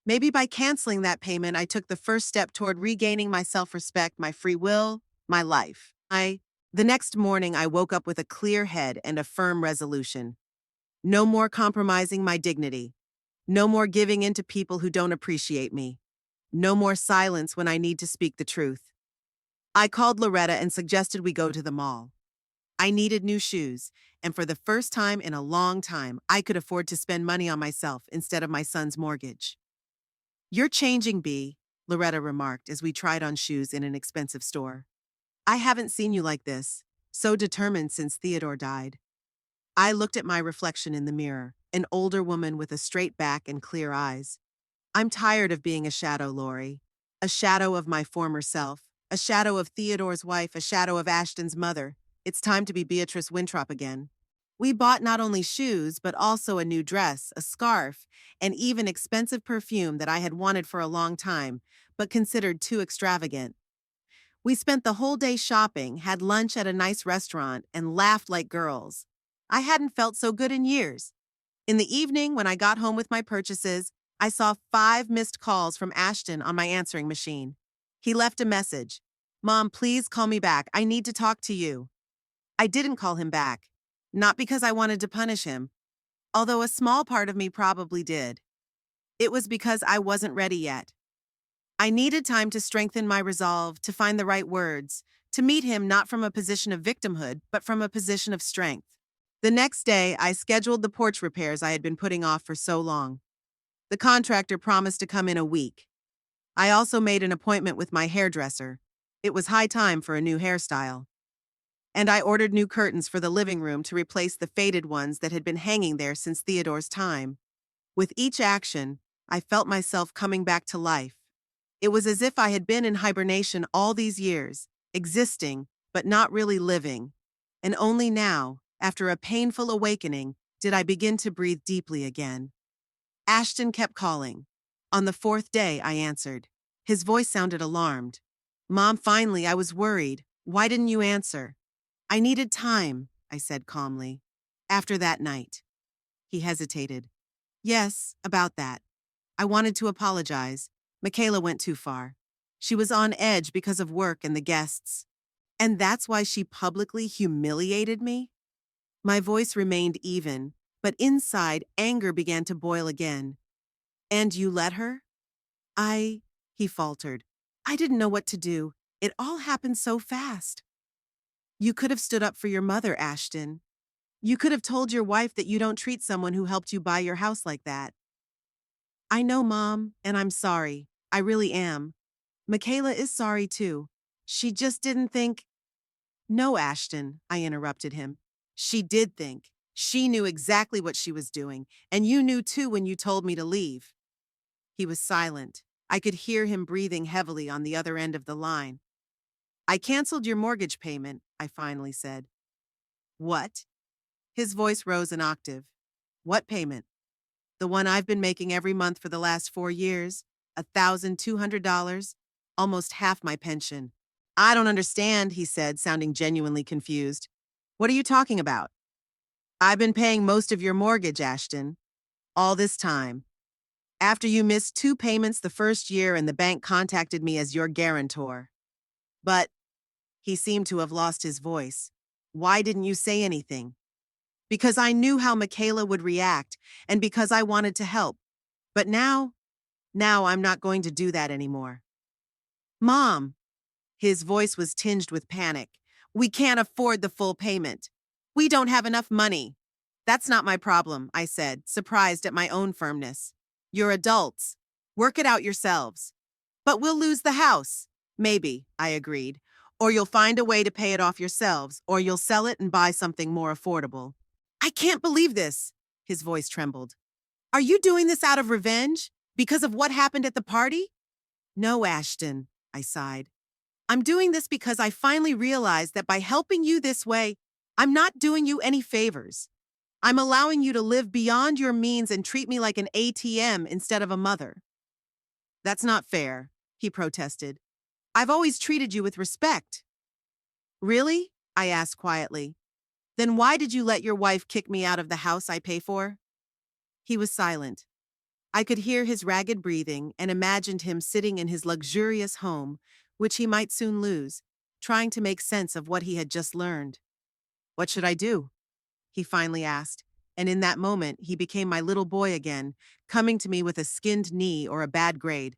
Maybe by canceling that payment, I took the first step toward regaining my self-respect, my free will, my life. The next morning, I woke up with a clear head and a firm resolution. No more compromising my dignity. No more giving in to people who don't appreciate me. No more silence when I need to speak the truth. I called Loretta and suggested we go to the mall. I needed new shoes, and for the first time in a long time, I could afford to spend money on myself instead of my son's mortgage. You're changing, Bee, Loretta remarked as we tried on shoes in an expensive store. I haven't seen you like this, so determined since Theodore died. I looked at my reflection in the mirror, an older woman with a straight back and clear eyes. I'm tired of being a shadow, Lori. A shadow of my former self, a shadow of Theodore's wife, a shadow of Ashton's mother. It's time to be Beatrice Winthrop again. We bought not only shoes, but also a new dress, a scarf, and even expensive perfume that I had wanted for a long time, but considered too extravagant. We spent the whole day shopping, had lunch at a nice restaurant, and laughed like girls. I hadn't felt so good in years. In the evening, when I got home with my purchases, I saw 5 missed calls from Ashton on my answering machine. He left a message. Mom, please call me back. I need to talk to you. I didn't call him back. Not because I wanted to punish him, although a small part of me probably did. It was because I wasn't ready yet. I needed time to strengthen my resolve, to find the right words, to meet him not from a position of victimhood, but from a position of strength. The next day, I scheduled the porch repairs I had been putting off for so long. The contractor promised to come in a week. I also made an appointment with my hairdresser. It was high time for a new hairstyle. And I ordered new curtains for the living room to replace the faded ones that had been hanging there since Theodore's time. With each action, I felt myself coming back to life. It was as if I had been in hibernation all these years, existing, but not really living. And only now, after a painful awakening, did I begin to breathe deeply again. Ashton kept calling. On the fourth day, I answered. His voice sounded alarmed. Mom, finally, I was worried. Why didn't you answer? I needed time, I said calmly. After that night. He hesitated. Yes, about that. I wanted to apologize. Michaela went too far. She was on edge because of work and the guests. And that's why she publicly humiliated me? My voice remained even, but inside, anger began to boil again. And you let her? He faltered. I didn't know what to do. It all happened so fast. You could have stood up for your mother, Ashton. You could have told your wife that you don't treat someone who helped you buy your house like that. I know, Mom, and I'm sorry. I really am. Michaela is sorry too. She just didn't think. No, Ashton, I interrupted him. She did think. She knew exactly what she was doing, and you knew too when you told me to leave. He was silent. I could hear him breathing heavily on the other end of the line. I canceled your mortgage payment, I finally said. What? His voice rose an octave. What payment? The one I've been making every month for the last 4 years, $1,200, almost half my pension. I don't understand, he said, sounding genuinely confused. What are you talking about? I've been paying most of your mortgage, Ashton. All this time. After you missed 2 payments the first year and the bank contacted me as your guarantor. But, he seemed to have lost his voice. Why didn't you say anything? Because I knew how Michaela would react, and because I wanted to help. But now I'm not going to do that anymore. Mom! His voice was tinged with panic. We can't afford the full payment. We don't have enough money. That's not my problem, I said, surprised at my own firmness. You're adults. Work it out yourselves. But we'll lose the house. Maybe, I agreed. Or you'll find a way to pay it off yourselves, or you'll sell it and buy something more affordable. I can't believe this, his voice trembled. Are you doing this out of revenge? Because of what happened at the party? No, Ashton, I sighed. I'm doing this because I finally realized that by helping you this way, I'm not doing you any favors. I'm allowing you to live beyond your means and treat me like an ATM instead of a mother. That's not fair, he protested. I've always treated you with respect. Really? I asked quietly. Then why did you let your wife kick me out of the house I pay for? He was silent. I could hear his ragged breathing and imagined him sitting in his luxurious home, which he might soon lose, trying to make sense of what he had just learned. What should I do? He finally asked, and in that moment he became my little boy again, coming to me with a skinned knee or a bad grade.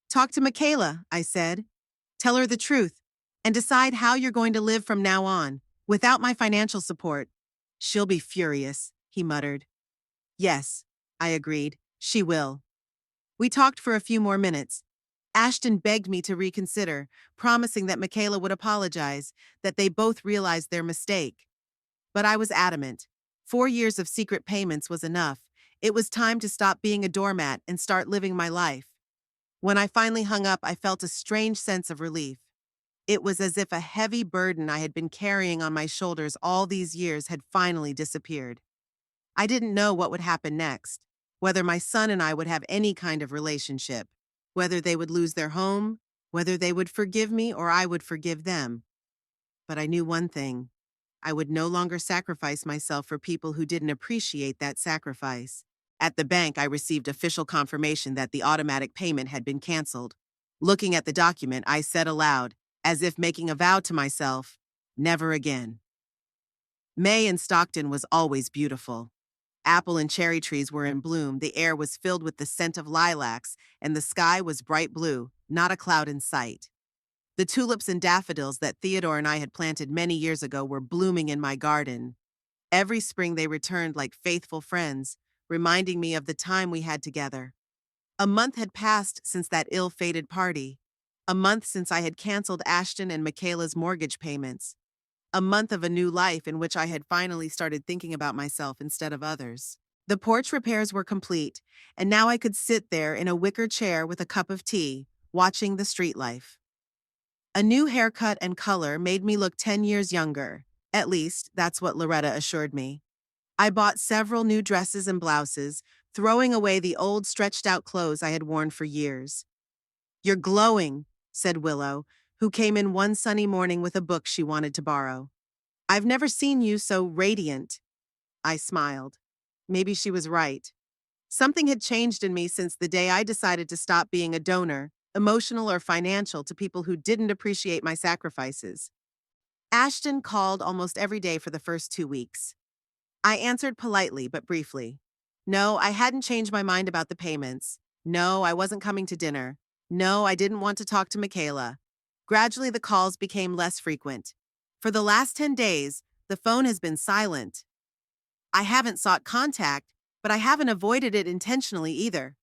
Talk to Michaela, I said. Tell her the truth, and decide how you're going to live from now on, without my financial support. She'll be furious, he muttered. Yes, I agreed, she will. We talked for a few more minutes. Ashton begged me to reconsider, promising that Michaela would apologize, that they both realized their mistake. But I was adamant. 4 years of secret payments was enough. It was time to stop being a doormat and start living my life. When I finally hung up, I felt a strange sense of relief. It was as if a heavy burden I had been carrying on my shoulders all these years had finally disappeared. I didn't know what would happen next, whether my son and I would have any kind of relationship, whether they would lose their home, whether they would forgive me or I would forgive them. But I knew one thing. I would no longer sacrifice myself for people who didn't appreciate that sacrifice. At the bank, I received official confirmation that the automatic payment had been canceled. Looking at the document, I said aloud, as if making a vow to myself, never again. May in Stockton was always beautiful. Apple and cherry trees were in bloom, the air was filled with the scent of lilacs, and the sky was bright blue, not a cloud in sight. The tulips and daffodils that Theodore and I had planted many years ago were blooming in my garden. Every spring they returned like faithful friends, reminding me of the time we had together. A month had passed since that ill-fated party. A month since I had canceled Ashton and Michaela's mortgage payments. A month of a new life in which I had finally started thinking about myself instead of others. The porch repairs were complete, and now I could sit there in a wicker chair with a cup of tea, watching the street life. A new haircut and color made me look 10 years younger. At least, that's what Loretta assured me. I bought several new dresses and blouses, throwing away the old stretched-out clothes I had worn for years. "You're glowing," said Willow, who came in one sunny morning with a book she wanted to borrow. "I've never seen you so radiant." I smiled. Maybe she was right. Something had changed in me since the day I decided to stop being a donor, emotional or financial, to people who didn't appreciate my sacrifices. Ashton called almost every day for the first 2 weeks. I answered politely but briefly. No, I hadn't changed my mind about the payments. No, I wasn't coming to dinner. No, I didn't want to talk to Michaela. Gradually, the calls became less frequent. For the last 10 days, the phone has been silent. I haven't sought contact, but I haven't avoided it intentionally either.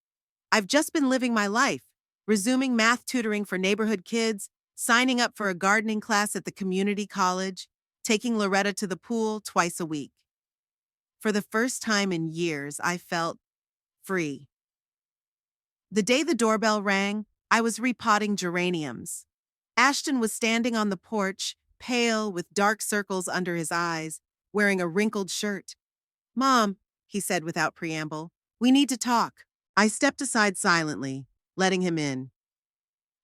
I've just been living my life, resuming math tutoring for neighborhood kids, signing up for a gardening class at the community college, taking Loretta to the pool twice a week. For the first time in years, I felt free. The day the doorbell rang, I was repotting geraniums. Ashton was standing on the porch, pale with dark circles under his eyes, wearing a wrinkled shirt. "Mom," he said without preamble, "we need to talk." I stepped aside silently, letting him in.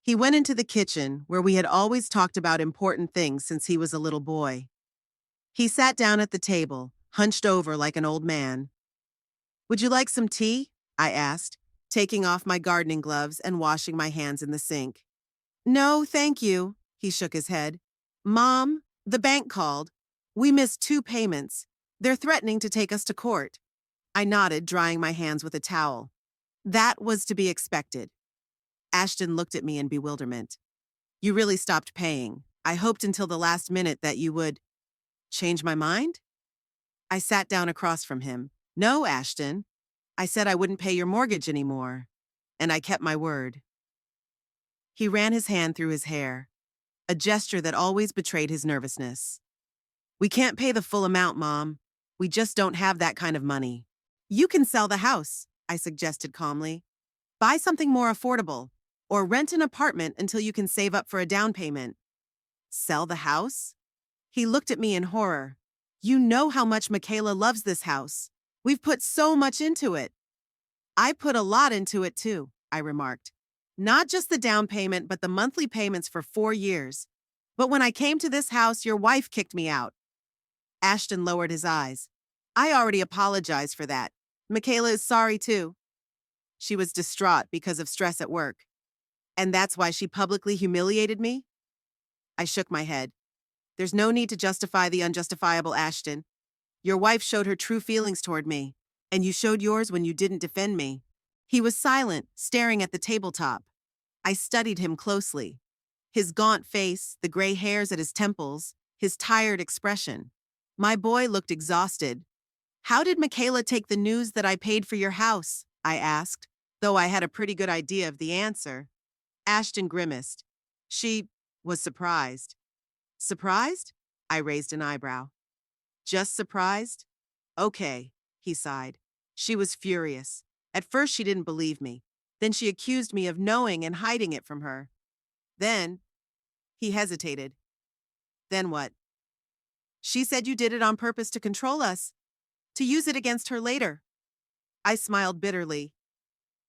He went into the kitchen, where we had always talked about important things since he was a little boy. He sat down at the table, hunched over like an old man. "Would you like some tea?" I asked, taking off my gardening gloves and washing my hands in the sink. "No, thank you," he shook his head. "Mom, the bank called. We missed 2 payments. They're threatening to take us to court." I nodded, drying my hands with a towel. That was to be expected. Ashton looked at me in bewilderment. "You really stopped paying. I hoped until the last minute that you would change my mind?" I sat down across from him. "No, Ashton. I said I wouldn't pay your mortgage anymore. And I kept my word." He ran his hand through his hair, a gesture that always betrayed his nervousness. "We can't pay the full amount, Mom. We just don't have that kind of money." "You can sell the house," I suggested calmly. "Buy something more affordable, or rent an apartment until you can save up for a down payment." "Sell the house?" He looked at me in horror. "You know how much Michaela loves this house. We've put so much into it." "I put a lot into it too," I remarked. "Not just the down payment, but the monthly payments for 4 years. But when I came to this house, your wife kicked me out." Ashton lowered his eyes. "I already apologized for that. Michaela is sorry too. She was distraught because of stress at work. And that's why she publicly humiliated me?" I shook my head. "There's no need to justify the unjustifiable, Ashton. Your wife showed her true feelings toward me, and you showed yours when you didn't defend me." He was silent, staring at the tabletop. I studied him closely. His gaunt face, the gray hairs at his temples, his tired expression. My boy looked exhausted. "How did Michaela take the news that I paid for your house?" I asked, though I had a pretty good idea of the answer. Ashton grimaced. "She was surprised." "Surprised?" I raised an eyebrow. "Just surprised?" "Okay," he sighed. "She was furious. At first she didn't believe me. Then she accused me of knowing and hiding it from her. Then," he hesitated. "Then what?" "She said you did it on purpose to control us, to use it against her later." I smiled bitterly.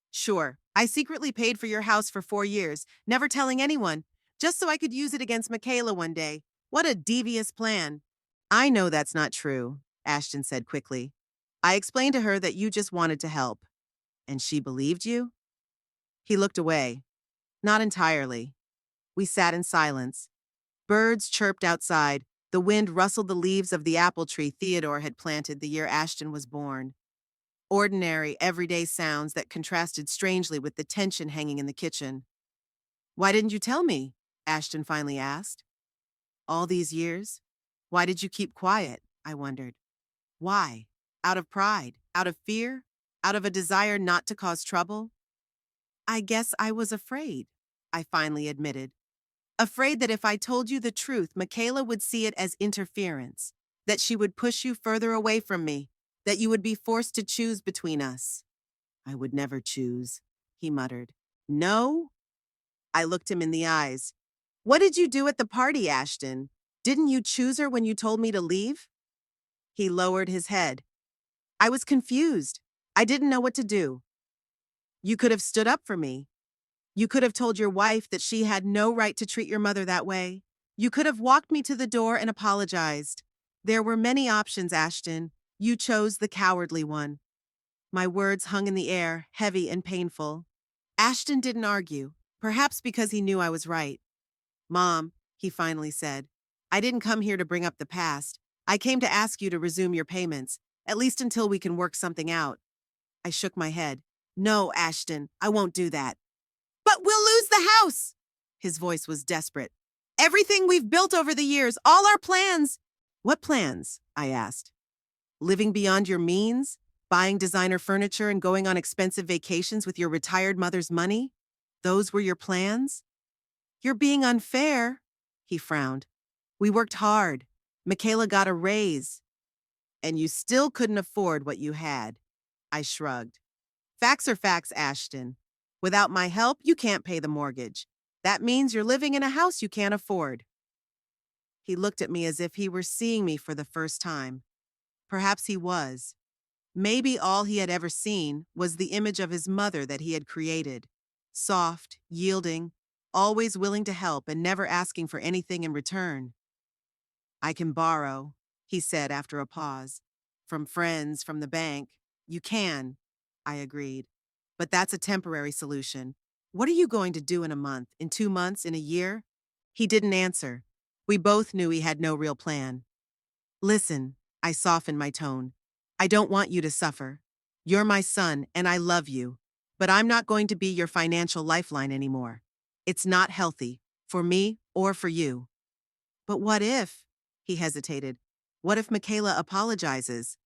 "Sure, I secretly paid for your house for 4 years, never telling anyone, just so I could use it against Michaela one day. What a devious plan." "I know that's not true," Ashton said quickly. "I explained to her that you just wanted to help." "And she believed you?" He looked away. "Not entirely." We sat in silence. Birds chirped outside, The wind rustled the leaves of the apple tree Theodore had planted the year Ashton was born. Ordinary, everyday sounds that contrasted strangely with the tension hanging in the kitchen. "Why didn't you tell me?" Ashton finally asked. "All these years? Why did you keep quiet?" I wondered. Why? Out of pride? Out of fear? Out of a desire not to cause trouble? "I guess I was afraid," I finally admitted. "Afraid that if I told you the truth, Michaela would see it as interference, that she would push you further away from me, that you would be forced to choose between us." "I would never choose," he muttered. "No?" I looked him in the eyes. "What did you do at the party, Ashton? Didn't you choose her when you told me to leave?" He lowered his head. "I was confused. I didn't know what to do." "You could have stood up for me. You could have told your wife that she had no right to treat your mother that way. You could have walked me to the door and apologized. There were many options, Ashton. You chose the cowardly one." My words hung in the air, heavy and painful. Ashton didn't argue, perhaps because he knew I was right. "Mom," he finally said, "I didn't come here to bring up the past. I came to ask you to resume your payments, at least until we can work something out." I shook my head. "No, Ashton, I won't do that." "But we'll lose the house!" His voice was desperate. "Everything we've built over the years, all our plans." "What plans?" I asked. "Living beyond your means? Buying designer furniture and going on expensive vacations with your retired mother's money? Those were your plans?" "You're being unfair." He frowned. "We worked hard. Michaela got a raise. And you still couldn't afford what you had." I shrugged. "Facts are facts, Ashton. Without my help, you can't pay the mortgage. That means you're living in a house you can't afford." He looked at me as if he were seeing me for the first time. Perhaps he was. Maybe all he had ever seen was the image of his mother that he had created. Soft, yielding, always willing to help and never asking for anything in return. "I can borrow," he said after a pause. "From friends, from the bank." "You can," I agreed. "But that's a temporary solution. What are you going to do in a month, in 2 months, in a year?" He didn't answer. We both knew he had no real plan. "Listen," I softened my tone. "I don't want you to suffer. You're my son, and I love you. But I'm not going to be your financial lifeline anymore. It's not healthy, for me or for you." "But what if?" He hesitated. "What if Michaela apologizes?"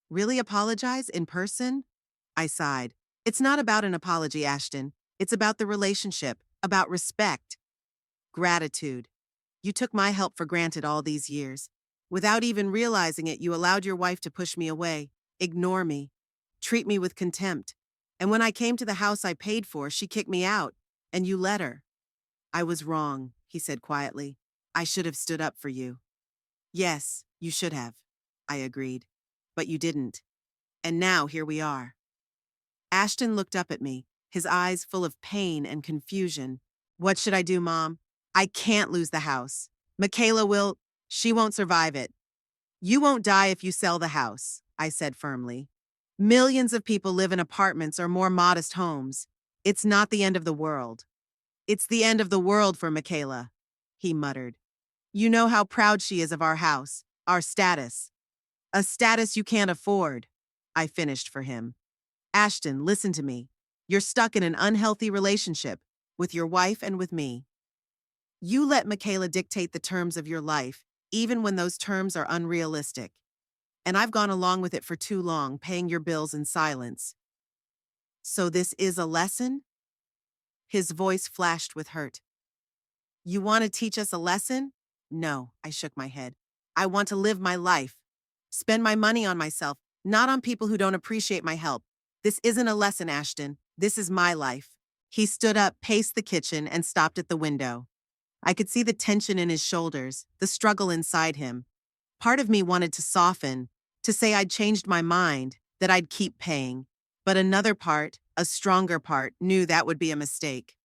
"Really apologize in person?" I sighed. "It's not about an apology, Ashton. It's about the relationship, about respect, gratitude. You took my help for granted all these years. Without even realizing it, you allowed your wife to push me away, ignore me, treat me with contempt. And when I came to the house I paid for, she kicked me out, and you let her." "I was wrong," he said quietly. "I should have stood up for you." "Yes, you should have," I agreed. "But you didn't. And now here we are." Ashton looked up at me, his eyes full of pain and confusion. "What should I do, Mom? I can't lose the house. Michaela will. She won't survive it." "You won't die if you sell the house," I said firmly. "Millions of people live in apartments or more modest homes. It's not the end of the world." "It's the end of the world for Michaela," he muttered. "You know how proud she is of our house, our status. A status you can't afford," I finished for him. "Ashton, listen to me. You're stuck in an unhealthy relationship with your wife and with me. You let Michaela dictate the terms of your life, even when those terms are unrealistic. And I've gone along with it for too long, paying your bills in silence. So this is a lesson?" His voice flashed with hurt. "You want to teach us a lesson?" "No," I shook my head. "I want to live my life. Spend my money on myself, not on people who don't appreciate my help. This isn't a lesson, Ashton. This is my life." He stood up, paced the kitchen, and stopped at the window. I could see the tension in his shoulders, the struggle inside him. Part of me wanted to soften, to say I'd changed my mind, that I'd keep paying. But another part, a stronger part, knew that would be a mistake.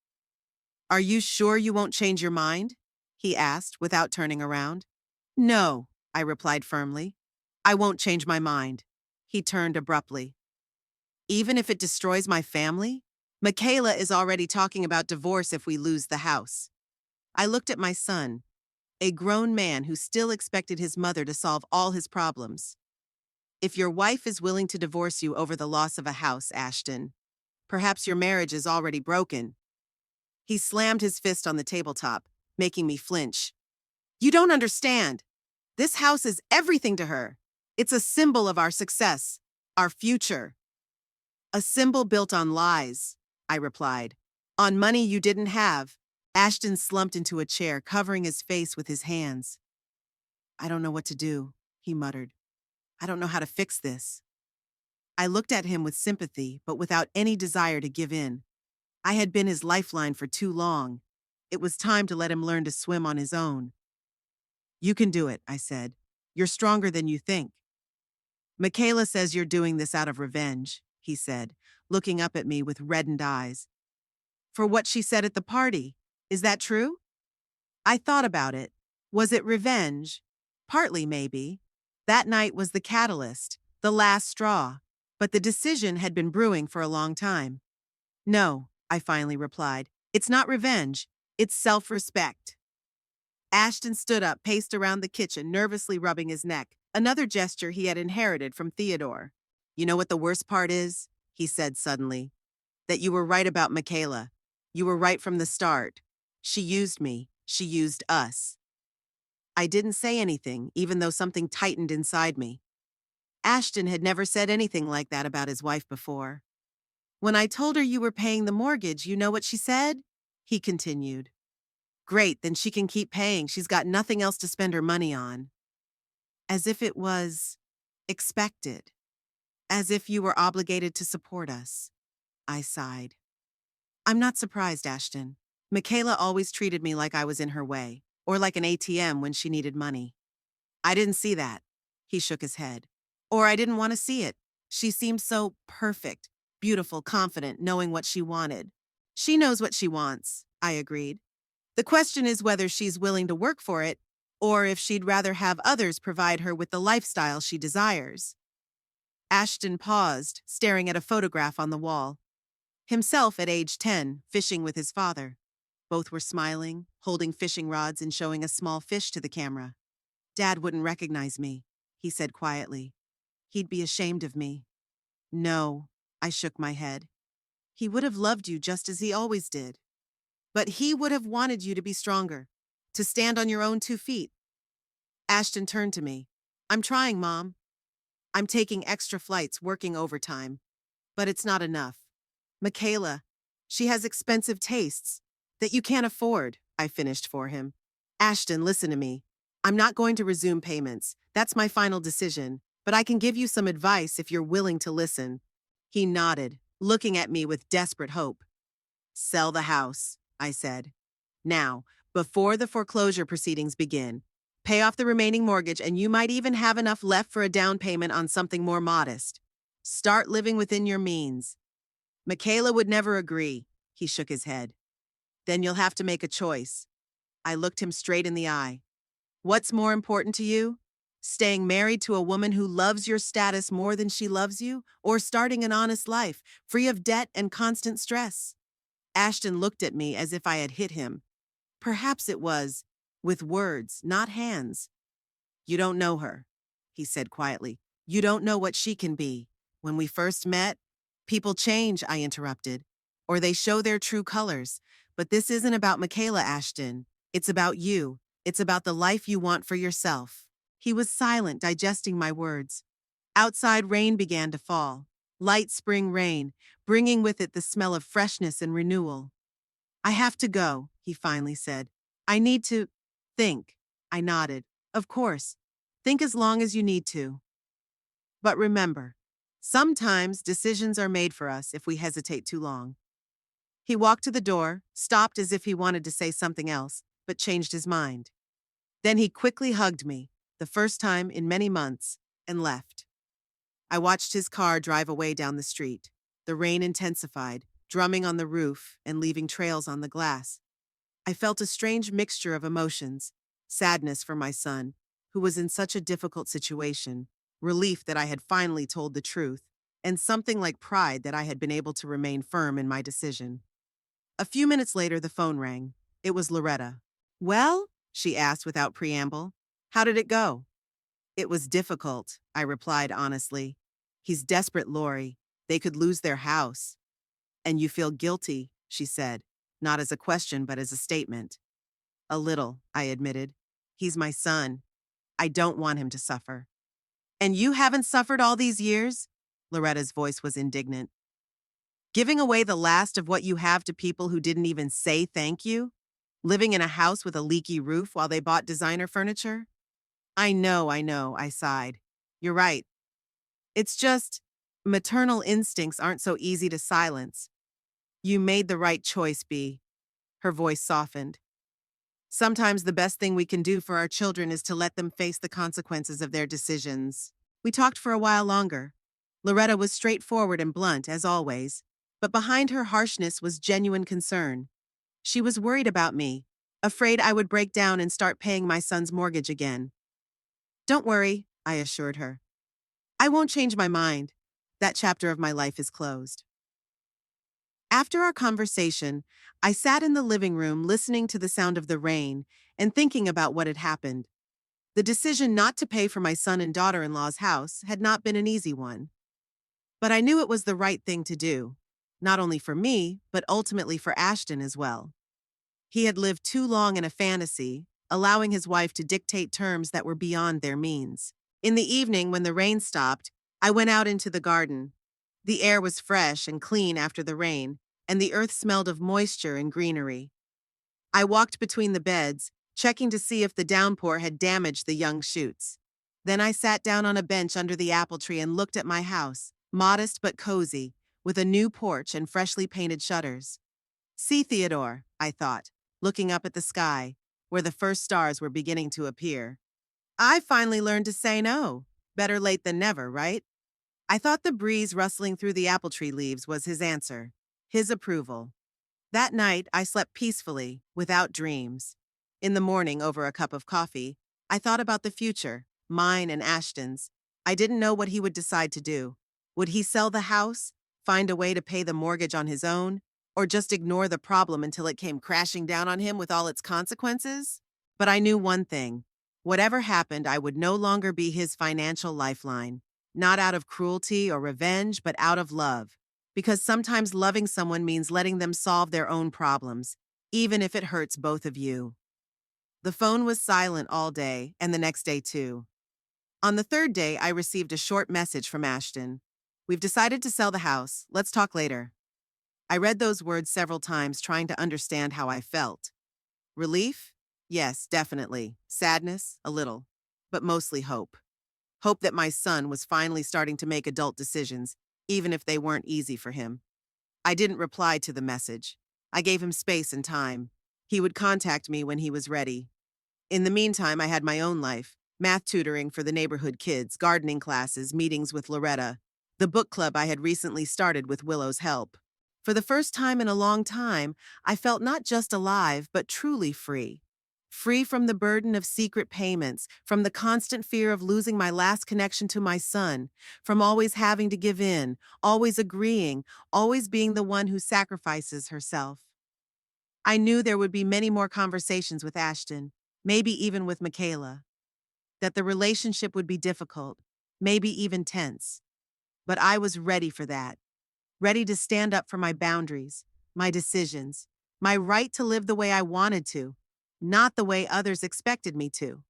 "Are you sure you won't change your mind?" he asked without turning around. "No," I replied firmly. "I won't change my mind." He turned abruptly. "Even if it destroys my family? Michaela is already talking about divorce if we lose the house." I looked at my son. a grown man who still expected his mother to solve all his problems. If your wife is willing to divorce you over the loss of a house, Ashton, perhaps your marriage is already broken. He slammed his fist on the tabletop, making me flinch. You don't understand. This house is everything to her. It's a symbol of our success, our future. A symbol built on lies, I replied. On money you didn't have. Ashton slumped into a chair, covering his face with his hands. I don't know what to do, he muttered. I don't know how to fix this. I looked at him with sympathy, but without any desire to give in. I had been his lifeline for too long. It was time to let him learn to swim on his own. You can do it, I said. You're stronger than you think. Michaela says you're doing this out of revenge, he said, looking up at me with reddened eyes. For what she said at the party. Is that true? I thought about it. Was it revenge? Partly, maybe. That night was the catalyst, the last straw. But the decision had been brewing for a long time. No, I finally replied. It's not revenge. It's self-respect. Ashton stood up, paced around the kitchen, nervously rubbing his neck, another gesture he had inherited from Theodore. You know what the worst part is? He said suddenly. That you were right about Michaela. You were right from the start. She used me. She used us. I didn't say anything, even though something tightened inside me. Ashton had never said anything like that about his wife before. When I told her you were paying the mortgage, you know what she said? He continued. Great, then she can keep paying. She's got nothing else to spend her money on. As if it was expected. As if you were obligated to support us. I sighed. I'm not surprised, Ashton. Michaela always treated me like I was in her way, or like an ATM when she needed money. I didn't see that. He shook his head. Or I didn't want to see it. She seemed so perfect, beautiful, confident, knowing what she wanted. She knows what she wants, I agreed. The question is whether she's willing to work for it, or if she'd rather have others provide her with the lifestyle she desires. Ashton paused, staring at a photograph on the wall. Himself at age 10, fishing with his father. Both were smiling, holding fishing rods and showing a small fish to the camera. Dad wouldn't recognize me, he said quietly. He'd be ashamed of me. No, I shook my head. He would have loved you just as he always did. But he would have wanted you to be stronger, to stand on your own 2 feet. Ashton turned to me. I'm trying, Mom. I'm taking extra flights, working overtime. But it's not enough. Michaela, she has expensive tastes that you can't afford, I finished for him. Ashton, listen to me. I'm not going to resume payments. That's my final decision. But I can give you some advice if you're willing to listen. He nodded, looking at me with desperate hope. Sell the house, I said. Now, before the foreclosure proceedings begin, pay off the remaining mortgage and you might even have enough left for a down payment on something more modest. Start living within your means. Michaela would never agree, he shook his head. Then you'll have to make a choice. I looked him straight in the eye. What's more important to you? Staying married to a woman who loves your status more than she loves you, or starting an honest life, free of debt and constant stress? Ashton looked at me as if I had hit him. Perhaps it was, with words, not hands. You don't know her, he said quietly. You don't know what she can be. When we first met, people change, I interrupted, or they show their true colors. But this isn't about Michaela, Ashton. It's about you. It's about the life you want for yourself. He was silent, digesting my words. Outside, rain began to fall. Light spring rain, bringing with it the smell of freshness and renewal. I have to go, he finally said. I need to think. I nodded. Of course. Think as long as you need to. But remember, sometimes decisions are made for us if we hesitate too long. He walked to the door, stopped as if he wanted to say something else, but changed his mind. Then he quickly hugged me, the first time in many months, and left. I watched his car drive away down the street. The rain intensified, drumming on the roof and leaving trails on the glass. I felt a strange mixture of emotions, sadness for my son, who was in such a difficult situation, relief that I had finally told the truth, and something like pride that I had been able to remain firm in my decision. A few minutes later, the phone rang. It was Loretta. Well? she asked without preamble. How did it go? It was difficult, I replied honestly. He's desperate, Lori. They could lose their house. And you feel guilty, she said, not as a question but as a statement. A little, I admitted. He's my son. I don't want him to suffer. And you haven't suffered all these years? Loretta's voice was indignant. Giving away the last of what you have to people who didn't even say thank you? Living in a house with a leaky roof while they bought designer furniture? I know, I sighed. You're right. It's just, maternal instincts aren't so easy to silence. You made the right choice, Bea. Her voice softened. Sometimes the best thing we can do for our children is to let them face the consequences of their decisions. We talked for a while longer. Loretta was straightforward and blunt, as always, but behind her harshness was genuine concern. She was worried about me, afraid I would break down and start paying my son's mortgage again. Don't worry, I assured her. I won't change my mind. That chapter of my life is closed. After our conversation, I sat in the living room listening to the sound of the rain and thinking about what had happened. The decision not to pay for my son and daughter-in-law's house had not been an easy one. But I knew it was the right thing to do, not only for me, but ultimately for Ashton as well. He had lived too long in a fantasy, allowing his wife to dictate terms that were beyond their means. In the evening, when the rain stopped, I went out into the garden. The air was fresh and clean after the rain, and the earth smelled of moisture and greenery. I walked between the beds, checking to see if the downpour had damaged the young shoots. Then I sat down on a bench under the apple tree and looked at my house, modest but cozy, with a new porch and freshly painted shutters. See, Theodore, I thought, looking up at the sky, where the first stars were beginning to appear. I finally learned to say no. Better late than never, right? I thought the breeze rustling through the apple tree leaves was his answer, his approval. That night, I slept peacefully, without dreams. In the morning, over a cup of coffee, I thought about the future, mine and Ashton's. I didn't know what he would decide to do. Would he sell the house, find a way to pay the mortgage on his own, or just ignore the problem until it came crashing down on him with all its consequences? But I knew one thing. Whatever happened, I would no longer be his financial lifeline. Not out of cruelty or revenge, but out of love. Because sometimes loving someone means letting them solve their own problems, even if it hurts both of you. The phone was silent all day, and the next day too. On the third day, I received a short message from Ashton. We've decided to sell the house. Let's talk later. I read those words several times, trying to understand how I felt. Relief? Yes, definitely. Sadness? A little. But mostly hope. Hope that my son was finally starting to make adult decisions, even if they weren't easy for him. I didn't reply to the message. I gave him space and time. He would contact me when he was ready. In the meantime, I had my own life. Math tutoring for the neighborhood kids, gardening classes, meetings with Loretta, the book club I had recently started with Willow's help. For the first time in a long time, I felt not just alive, but truly free. Free from the burden of secret payments, from the constant fear of losing my last connection to my son, from always having to give in, always agreeing, always being the one who sacrifices herself. I knew there would be many more conversations with Ashton, maybe even with Michaela. That the relationship would be difficult, maybe even tense. But I was ready for that. Ready to stand up for my boundaries, my decisions, my right to live the way I wanted to, not the way others expected me to.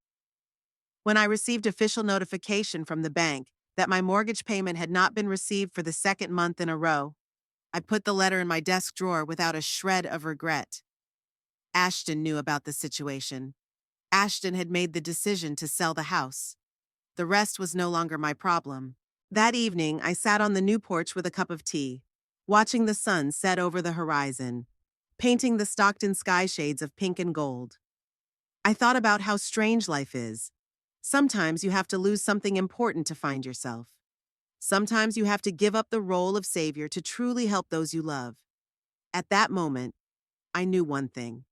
When I received official notification from the bank that my mortgage payment had not been received for the second month in a row, I put the letter in my desk drawer without a shred of regret. Ashton knew about the situation. Ashton had made the decision to sell the house. The rest was no longer my problem. That evening, I sat on the new porch with a cup of tea, watching the sun set over the horizon, painting the Stockton sky shades of pink and gold. I thought about how strange life is. Sometimes you have to lose something important to find yourself. Sometimes you have to give up the role of savior to truly help those you love. At that moment, I knew one thing.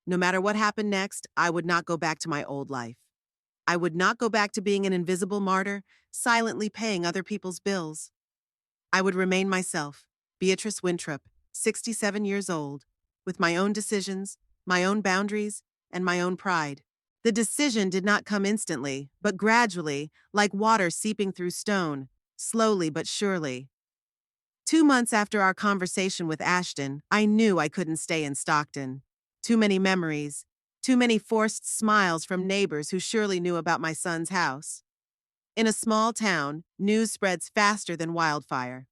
No matter what happened next, I would not go back to my old life. I would not go back to being an invisible martyr, silently paying other people's bills. I would remain myself, Beatrice Winthrop, 67 years old, with my own decisions, my own boundaries, and my own pride. The decision did not come instantly, but gradually, like water seeping through stone, slowly but surely. 2 months after our conversation with Ashton, I knew I couldn't stay in Stockton. Too many memories, too many forced smiles from neighbors who surely knew about my son's house. In a small town, news spreads faster than wildfire.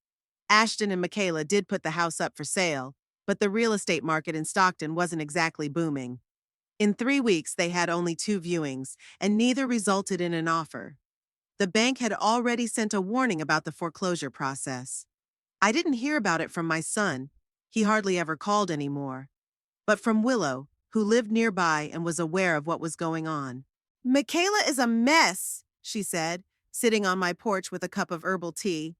Ashton and Michaela did put the house up for sale, but the real estate market in Stockton wasn't exactly booming. In 3 weeks, they had only 2 viewings, and neither resulted in an offer. The bank had already sent a warning about the foreclosure process. I didn't hear about it from my son. He hardly ever called anymore. But from Willow, who lived nearby and was aware of what was going on. "Michaela is a mess," she said, sitting on my porch with a cup of herbal tea.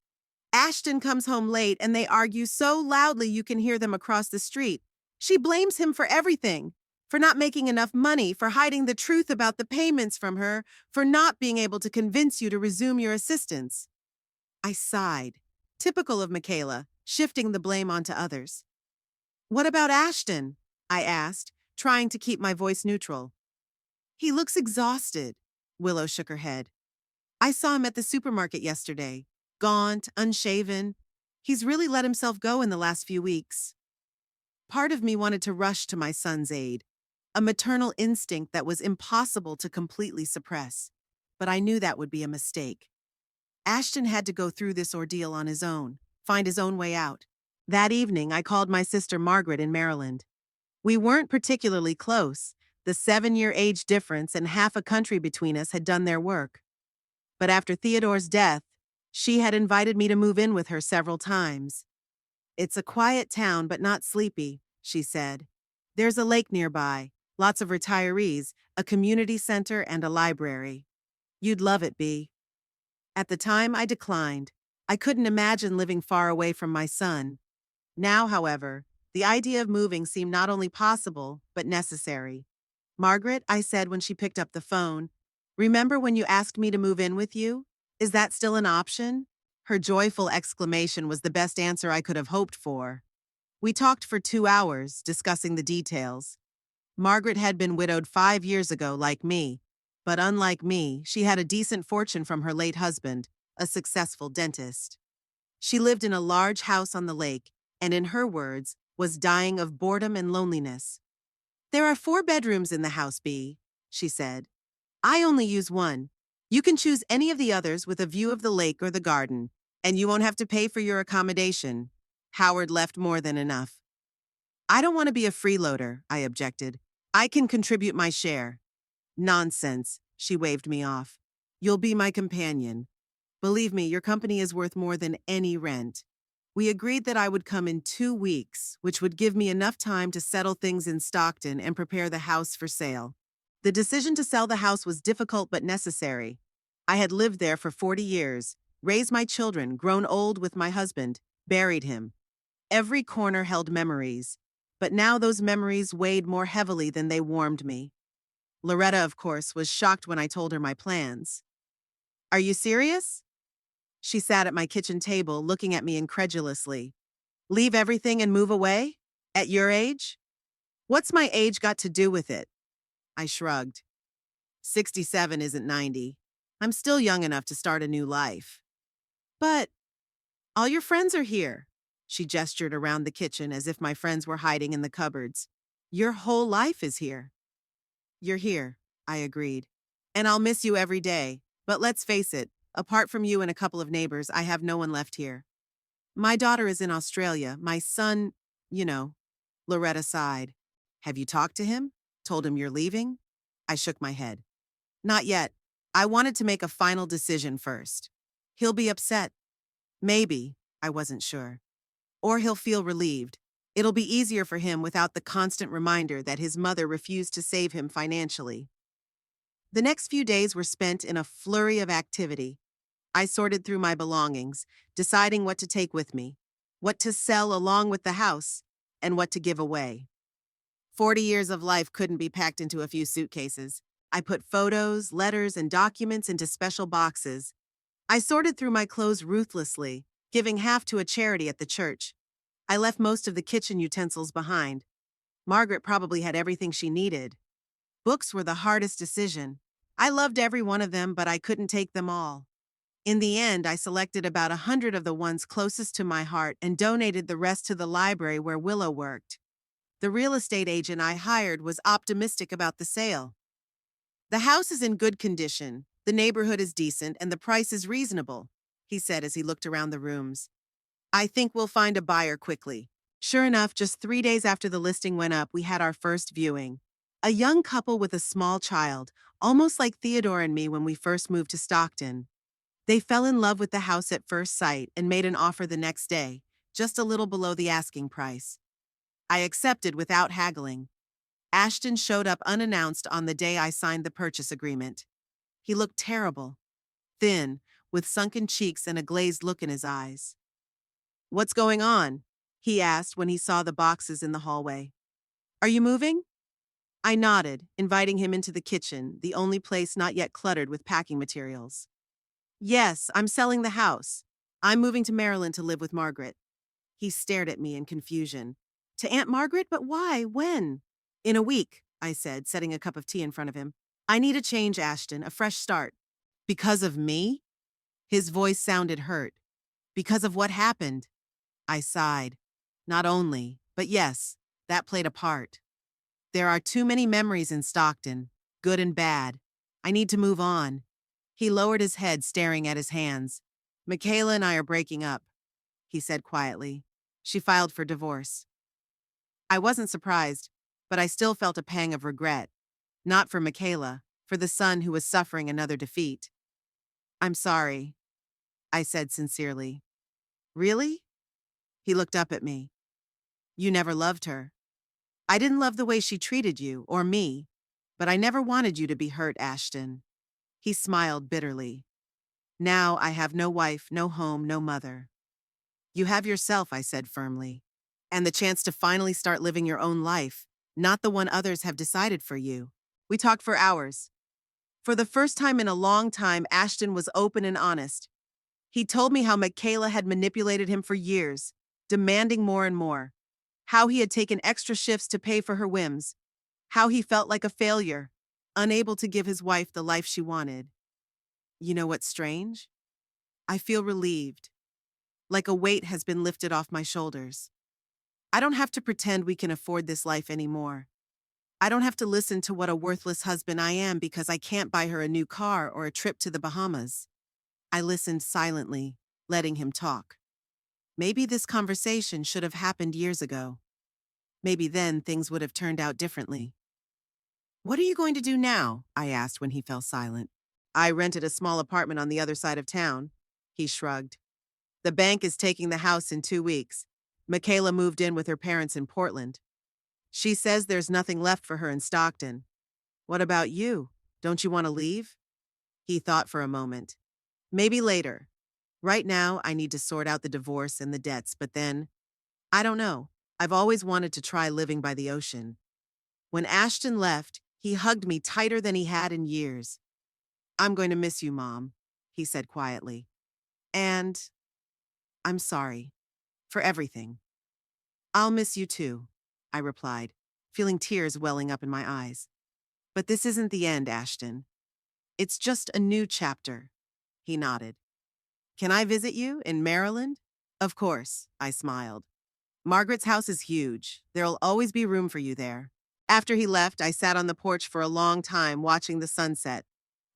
"Ashton comes home late and they argue so loudly you can hear them across the street. She blames him for everything, for not making enough money, for hiding the truth about the payments from her, for not being able to convince you to resume your assistance." I sighed. Typical of Michaela, shifting the blame onto others. "What about Ashton?" I asked, trying to keep my voice neutral. "He looks exhausted." Willow shook her head. "I saw him at the supermarket yesterday. Gaunt, unshaven. He's really let himself go in the last few weeks." Part of me wanted to rush to my son's aid, a maternal instinct that was impossible to completely suppress. But I knew that would be a mistake. Ashton had to go through this ordeal on his own, find his own way out. That evening, I called my sister Margaret in Maryland. We weren't particularly close. The 7-year age difference and half a country between us had done their work. But after Theodore's death, she had invited me to move in with her several times. "It's a quiet town, but not sleepy," she said. "There's a lake nearby, lots of retirees, a community center, and a library. You'd love it, Bee." At the time, I declined. I couldn't imagine living far away from my son. Now, however, the idea of moving seemed not only possible, but necessary. "Margaret," I said when she picked up the phone, "remember when you asked me to move in with you? Is that still an option?" Her joyful exclamation was the best answer I could have hoped for. We talked for 2 hours, discussing the details. Margaret had been widowed 5 years ago, like me. But unlike me, she had a decent fortune from her late husband, a successful dentist. She lived in a large house on the lake, and in her words, was dying of boredom and loneliness. "There are 4 bedrooms in the house, Bee," she said. "I only use one. You can choose any of the others with a view of the lake or the garden, and you won't have to pay for your accommodation." Howard left more than enough. "I don't want to be a freeloader," I objected. "I can contribute my share." "Nonsense," she waved me off. "You'll be my companion. Believe me, your company is worth more than any rent." We agreed that I would come in 2 weeks, which would give me enough time to settle things in Stockton and prepare the house for sale. The decision to sell the house was difficult but necessary. I had lived there for 40 years, raised my children, grown old with my husband, buried him. Every corner held memories, but now those memories weighed more heavily than they warmed me. Loretta, of course, was shocked when I told her my plans. "Are you serious?" She sat at my kitchen table, looking at me incredulously. "Leave everything and move away? At your age?" "What's my age got to do with it?" I shrugged. 67 isn't 90. I'm still young enough to start a new life. "But all your friends are here." She gestured around the kitchen as if my friends were hiding in the cupboards. "Your whole life is here." "You're here," I agreed. "And I'll miss you every day. But let's face it, apart from you and a couple of neighbors, I have no one left here. My daughter is in Australia. My son, you know." Loretta sighed. "Have you talked to him? Told him you're leaving?" I shook my head. "Not yet. I wanted to make a final decision first. He'll be upset. Maybe, I wasn't sure. Or he'll feel relieved. It'll be easier for him without the constant reminder that his mother refused to save him financially." The next few days were spent in a flurry of activity. I sorted through my belongings, deciding what to take with me, what to sell along with the house, and what to give away. 40 years of life couldn't be packed into a few suitcases. I put photos, letters, and documents into special boxes. I sorted through my clothes ruthlessly, giving half to a charity at the church. I left most of the kitchen utensils behind. Margaret probably had everything she needed. Books were the hardest decision. I loved every one of them, but I couldn't take them all. In the end, I selected about 100 of the ones closest to my heart and donated the rest to the library where Willow worked. The real estate agent I hired was optimistic about the sale. The house is in good condition, the neighborhood is decent, and the price is reasonable, he said as he looked around the rooms. I think we'll find a buyer quickly. Sure enough, just 3 days after the listing went up, we had our first viewing. A young couple with a small child, almost like Theodore and me when we first moved to Stockton. They fell in love with the house at first sight and made an offer the next day, just a little below the asking price. I accepted without haggling. Ashton showed up unannounced on the day I signed the purchase agreement. He looked terrible, thin, with sunken cheeks and a glazed look in his eyes. "What's going on?" he asked when he saw the boxes in the hallway. "Are you moving?" I nodded, inviting him into the kitchen, the only place not yet cluttered with packing materials. "Yes, I'm selling the house. I'm moving to Maryland to live with Margaret." He stared at me in confusion. "To Aunt Margaret? But why? When?" "In a week," I said, setting a cup of tea in front of him. "I need a change, Ashton, a fresh start." "Because of me?" His voice sounded hurt. "Because of what happened?" I sighed. "Not only, but yes, that played a part. There are too many memories in Stockton, good and bad. I need to move on." He lowered his head, staring at his hands. "Michaela and I are breaking up," he said quietly. "She filed for divorce." I wasn't surprised, but I still felt a pang of regret. Not for Michaela, for the son who was suffering another defeat. "I'm sorry," I said sincerely. "Really?" He looked up at me. "You never loved her." "I didn't love the way she treated you, or me, but I never wanted you to be hurt, Ashton." He smiled bitterly. "Now I have no wife, no home, no mother." "You have yourself," I said firmly, "and the chance to finally start living your own life, not the one others have decided for you." We talked for hours. For the first time in a long time, Ashton was open and honest. He told me how Michaela had manipulated him for years, demanding more and more. How he had taken extra shifts to pay for her whims. How he felt like a failure, unable to give his wife the life she wanted. You know what's strange? I feel relieved, like a weight has been lifted off my shoulders. I don't have to pretend we can afford this life anymore. I don't have to listen to what a worthless husband I am because I can't buy her a new car or a trip to the Bahamas. I listened silently, letting him talk. Maybe this conversation should have happened years ago. Maybe then things would have turned out differently. "What are you going to do now?" I asked when he fell silent. "I rented a small apartment on the other side of town." He shrugged. "The bank is taking the house in 2 weeks. Michaela moved in with her parents in Portland. She says there's nothing left for her in Stockton." "What about you? Don't you want to leave?" He thought for a moment. "Maybe later. Right now, I need to sort out the divorce and the debts, but then, I don't know. I've always wanted to try living by the ocean." When Ashton left, he hugged me tighter than he had in years. "I'm going to miss you, Mom," he said quietly. "And I'm sorry for everything." "I'll miss you too," I replied, feeling tears welling up in my eyes. "But this isn't the end, Ashton. It's just a new chapter." He nodded. "Can I visit you in Maryland?" "Of course," I smiled. "Margaret's house is huge. There'll always be room for you there." After he left, I sat on the porch for a long time watching the sunset.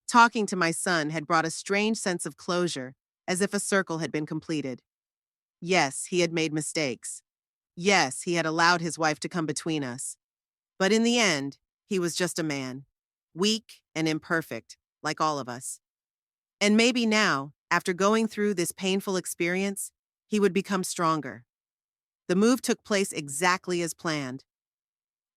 Talking to my son had brought a strange sense of closure, as if a circle had been completed. Yes, he had made mistakes. Yes, he had allowed his wife to come between us. But in the end, he was just a man. Weak and imperfect, like all of us. And maybe now, after going through this painful experience, he would become stronger. The move took place exactly as planned.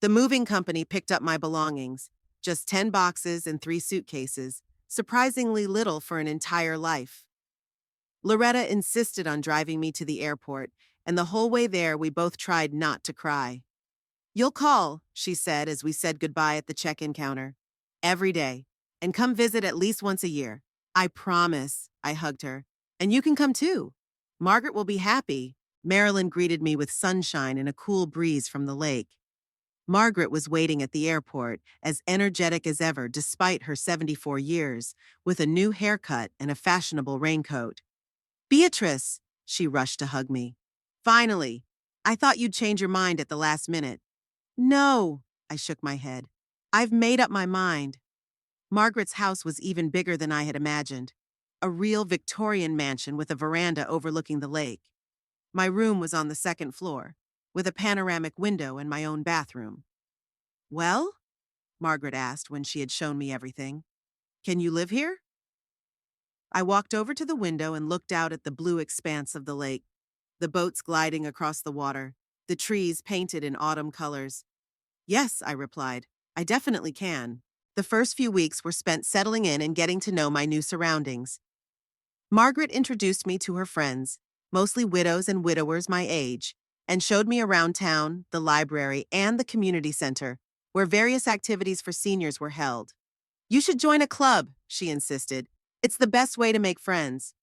The moving company picked up my belongings, just 10 boxes and 3 suitcases, surprisingly little for an entire life. Loretta insisted on driving me to the airport, and the whole way there we both tried not to cry. "You'll call," she said as we said goodbye at the check-in counter. "Every day, and come visit at least once a year." "I promise," I hugged her. "And you can come too. Margaret will be happy." Marilyn greeted me with sunshine and a cool breeze from the lake. Margaret was waiting at the airport, as energetic as ever despite her 74 years, with a new haircut and a fashionable raincoat. "Beatrice!" She rushed to hug me. "Finally! I thought you'd change your mind at the last minute." "No," I shook my head. "I've made up my mind." Margaret's house was even bigger than I had imagined. A real Victorian mansion with a veranda overlooking the lake. My room was on the second floor, with a panoramic window and my own bathroom. "Well?" Margaret asked when she had shown me everything. "Can you live here?" I walked over to the window and looked out at the blue expanse of the lake, the boats gliding across the water, the trees painted in autumn colors. "Yes," I replied, "I definitely can." The first few weeks were spent settling in and getting to know my new surroundings. Margaret introduced me to her friends, mostly widows and widowers my age, and showed me around town, the library, and the community center, where various activities for seniors were held. "You should join a club," she insisted. "It's the best way to make friends."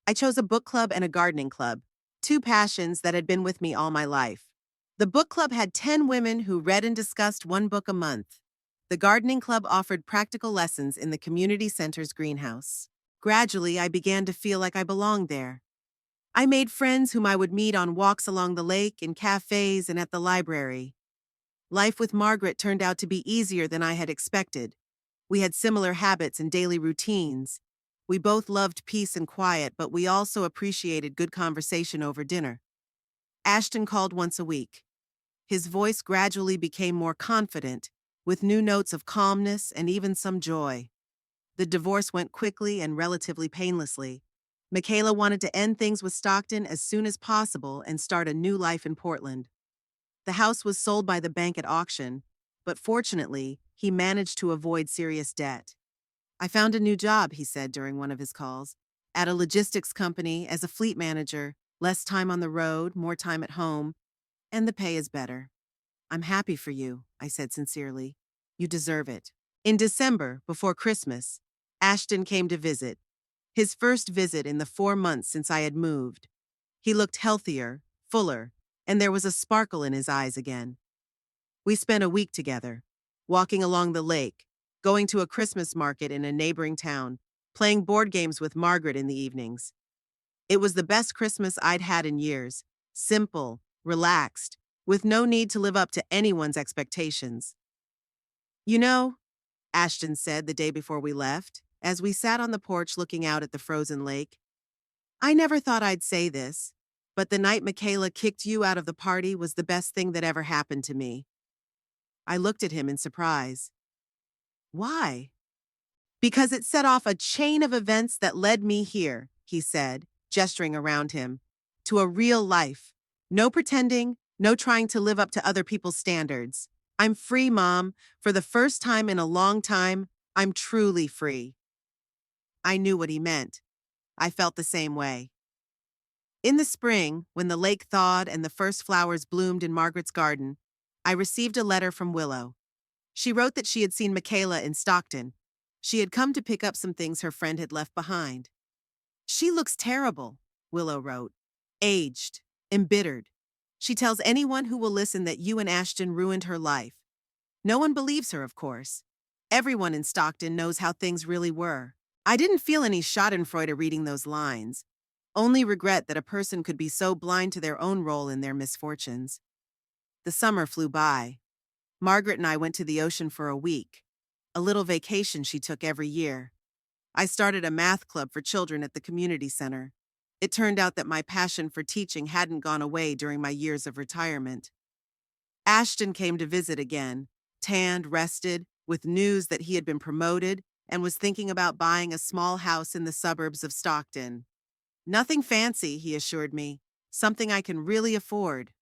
I chose a book club and a gardening club, two passions that had been with me all my life. The book club had 10 women who read and discussed one book a month. The gardening club offered practical lessons in the community center's greenhouse. Gradually, I began to feel like I belonged there. I made friends whom I would meet on walks along the lake, in cafes, and at the library. Life with Margaret turned out to be easier than I had expected. We had similar habits and daily routines. We both loved peace and quiet, but we also appreciated good conversation over dinner. Ashton called once a week. His voice gradually became more confident, with new notes of calmness and even some joy. The divorce went quickly and relatively painlessly. Michaela wanted to end things with Stockton as soon as possible and start a new life in Portland. The house was sold by the bank at auction, but fortunately, he managed to avoid serious debt. "I found a new job," he said during one of his calls, "at a logistics company as a fleet manager, less time on the road, more time at home, and the pay is better." "I'm happy for you," I said sincerely. "You deserve it." In December, before Christmas, Ashton came to visit. His first visit in the 4 months since I had moved. He looked healthier, fuller, and there was a sparkle in his eyes again. We spent a week together, walking along the lake, going to a Christmas market in a neighboring town, playing board games with Margaret in the evenings. It was the best Christmas I'd had in years, simple, relaxed, with no need to live up to anyone's expectations. "You know," Ashton said the day before we left, as we sat on the porch looking out at the frozen lake, "I never thought I'd say this, but the night Michaela kicked you out of the party was the best thing that ever happened to me." I looked at him in surprise. "Why?" "Because it set off a chain of events that led me here," he said, gesturing around him, "to a real life. No pretending, no trying to live up to other people's standards. I'm free, Mom. For the first time in a long time, I'm truly free." I knew what he meant. I felt the same way. In the spring, when the lake thawed and the first flowers bloomed in Margaret's garden, I received a letter from Willow. She wrote that she had seen Michaela in Stockton. She had come to pick up some things her friend had left behind. "She looks terrible," Willow wrote. "Aged, embittered. She tells anyone who will listen that you and Ashton ruined her life. No one believes her, of course. Everyone in Stockton knows how things really were." I didn't feel any schadenfreude reading those lines. Only regret that a person could be so blind to their own role in their misfortunes. The summer flew by. Margaret and I went to the ocean for a week, a little vacation she took every year. I started a math club for children at the community center. It turned out that my passion for teaching hadn't gone away during my years of retirement. Ashton came to visit again, tanned, rested, with news that he had been promoted and was thinking about buying a small house in the suburbs of Stockton. "Nothing fancy," he assured me. "Something I can really afford."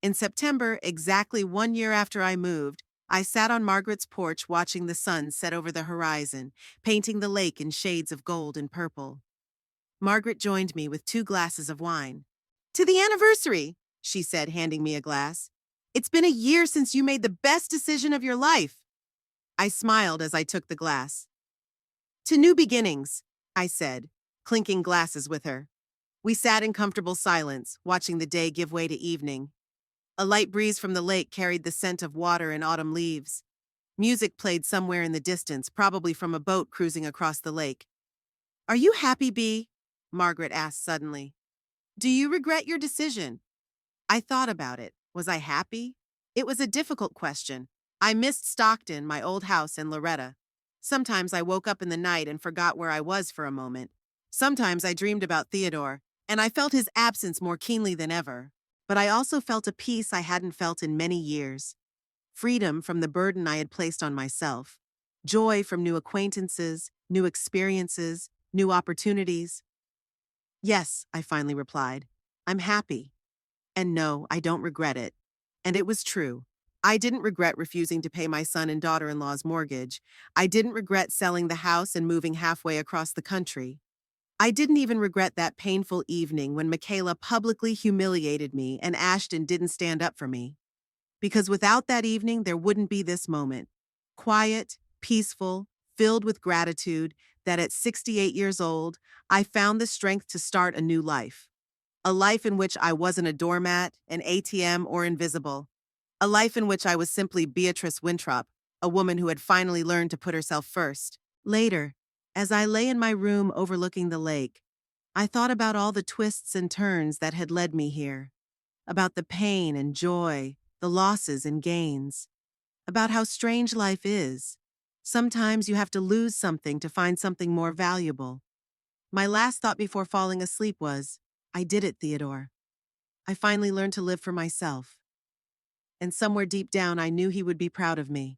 In September, exactly 1 year after I moved, I sat on Margaret's porch watching the sun set over the horizon, painting the lake in shades of gold and purple. Margaret joined me with 2 glasses of wine. "To the anniversary," she said, handing me a glass. "It's been a year since you made the best decision of your life." I smiled as I took the glass. "To new beginnings," I said, clinking glasses with her. We sat in comfortable silence, watching the day give way to evening. A light breeze from the lake carried the scent of water and autumn leaves. Music played somewhere in the distance, probably from a boat cruising across the lake. Are you happy, Bee? Margaret asked suddenly. Do you regret your decision? I thought about it. Was I happy? It was a difficult question. I missed Stockton, my old house, and Loretta. Sometimes I woke up in the night and forgot where I was for a moment. Sometimes I dreamed about Theodore, and I felt his absence more keenly than ever. But I also felt a peace I hadn't felt in many years. Freedom from the burden I had placed on myself. Joy from new acquaintances, new experiences, new opportunities. Yes, I finally replied. I'm happy. And no, I don't regret it. And it was true. I didn't regret refusing to pay my son and daughter-in-law's mortgage. I didn't regret selling the house and moving halfway across the country. I didn't even regret that painful evening when Michaela publicly humiliated me and Ashton didn't stand up for me. Because without that evening, there wouldn't be this moment. Quiet, peaceful, filled with gratitude that at 68 years old, I found the strength to start a new life. A life in which I wasn't a doormat, an ATM, or invisible. A life in which I was simply Beatrice Winthrop, a woman who had finally learned to put herself first. Later, as I lay in my room overlooking the lake, I thought about all the twists and turns that had led me here. About the pain and joy, the losses and gains. About how strange life is. Sometimes you have to lose something to find something more valuable. My last thought before falling asleep was, I did it, Theodore. I finally learned to live for myself. And somewhere deep down, I knew he would be proud of me.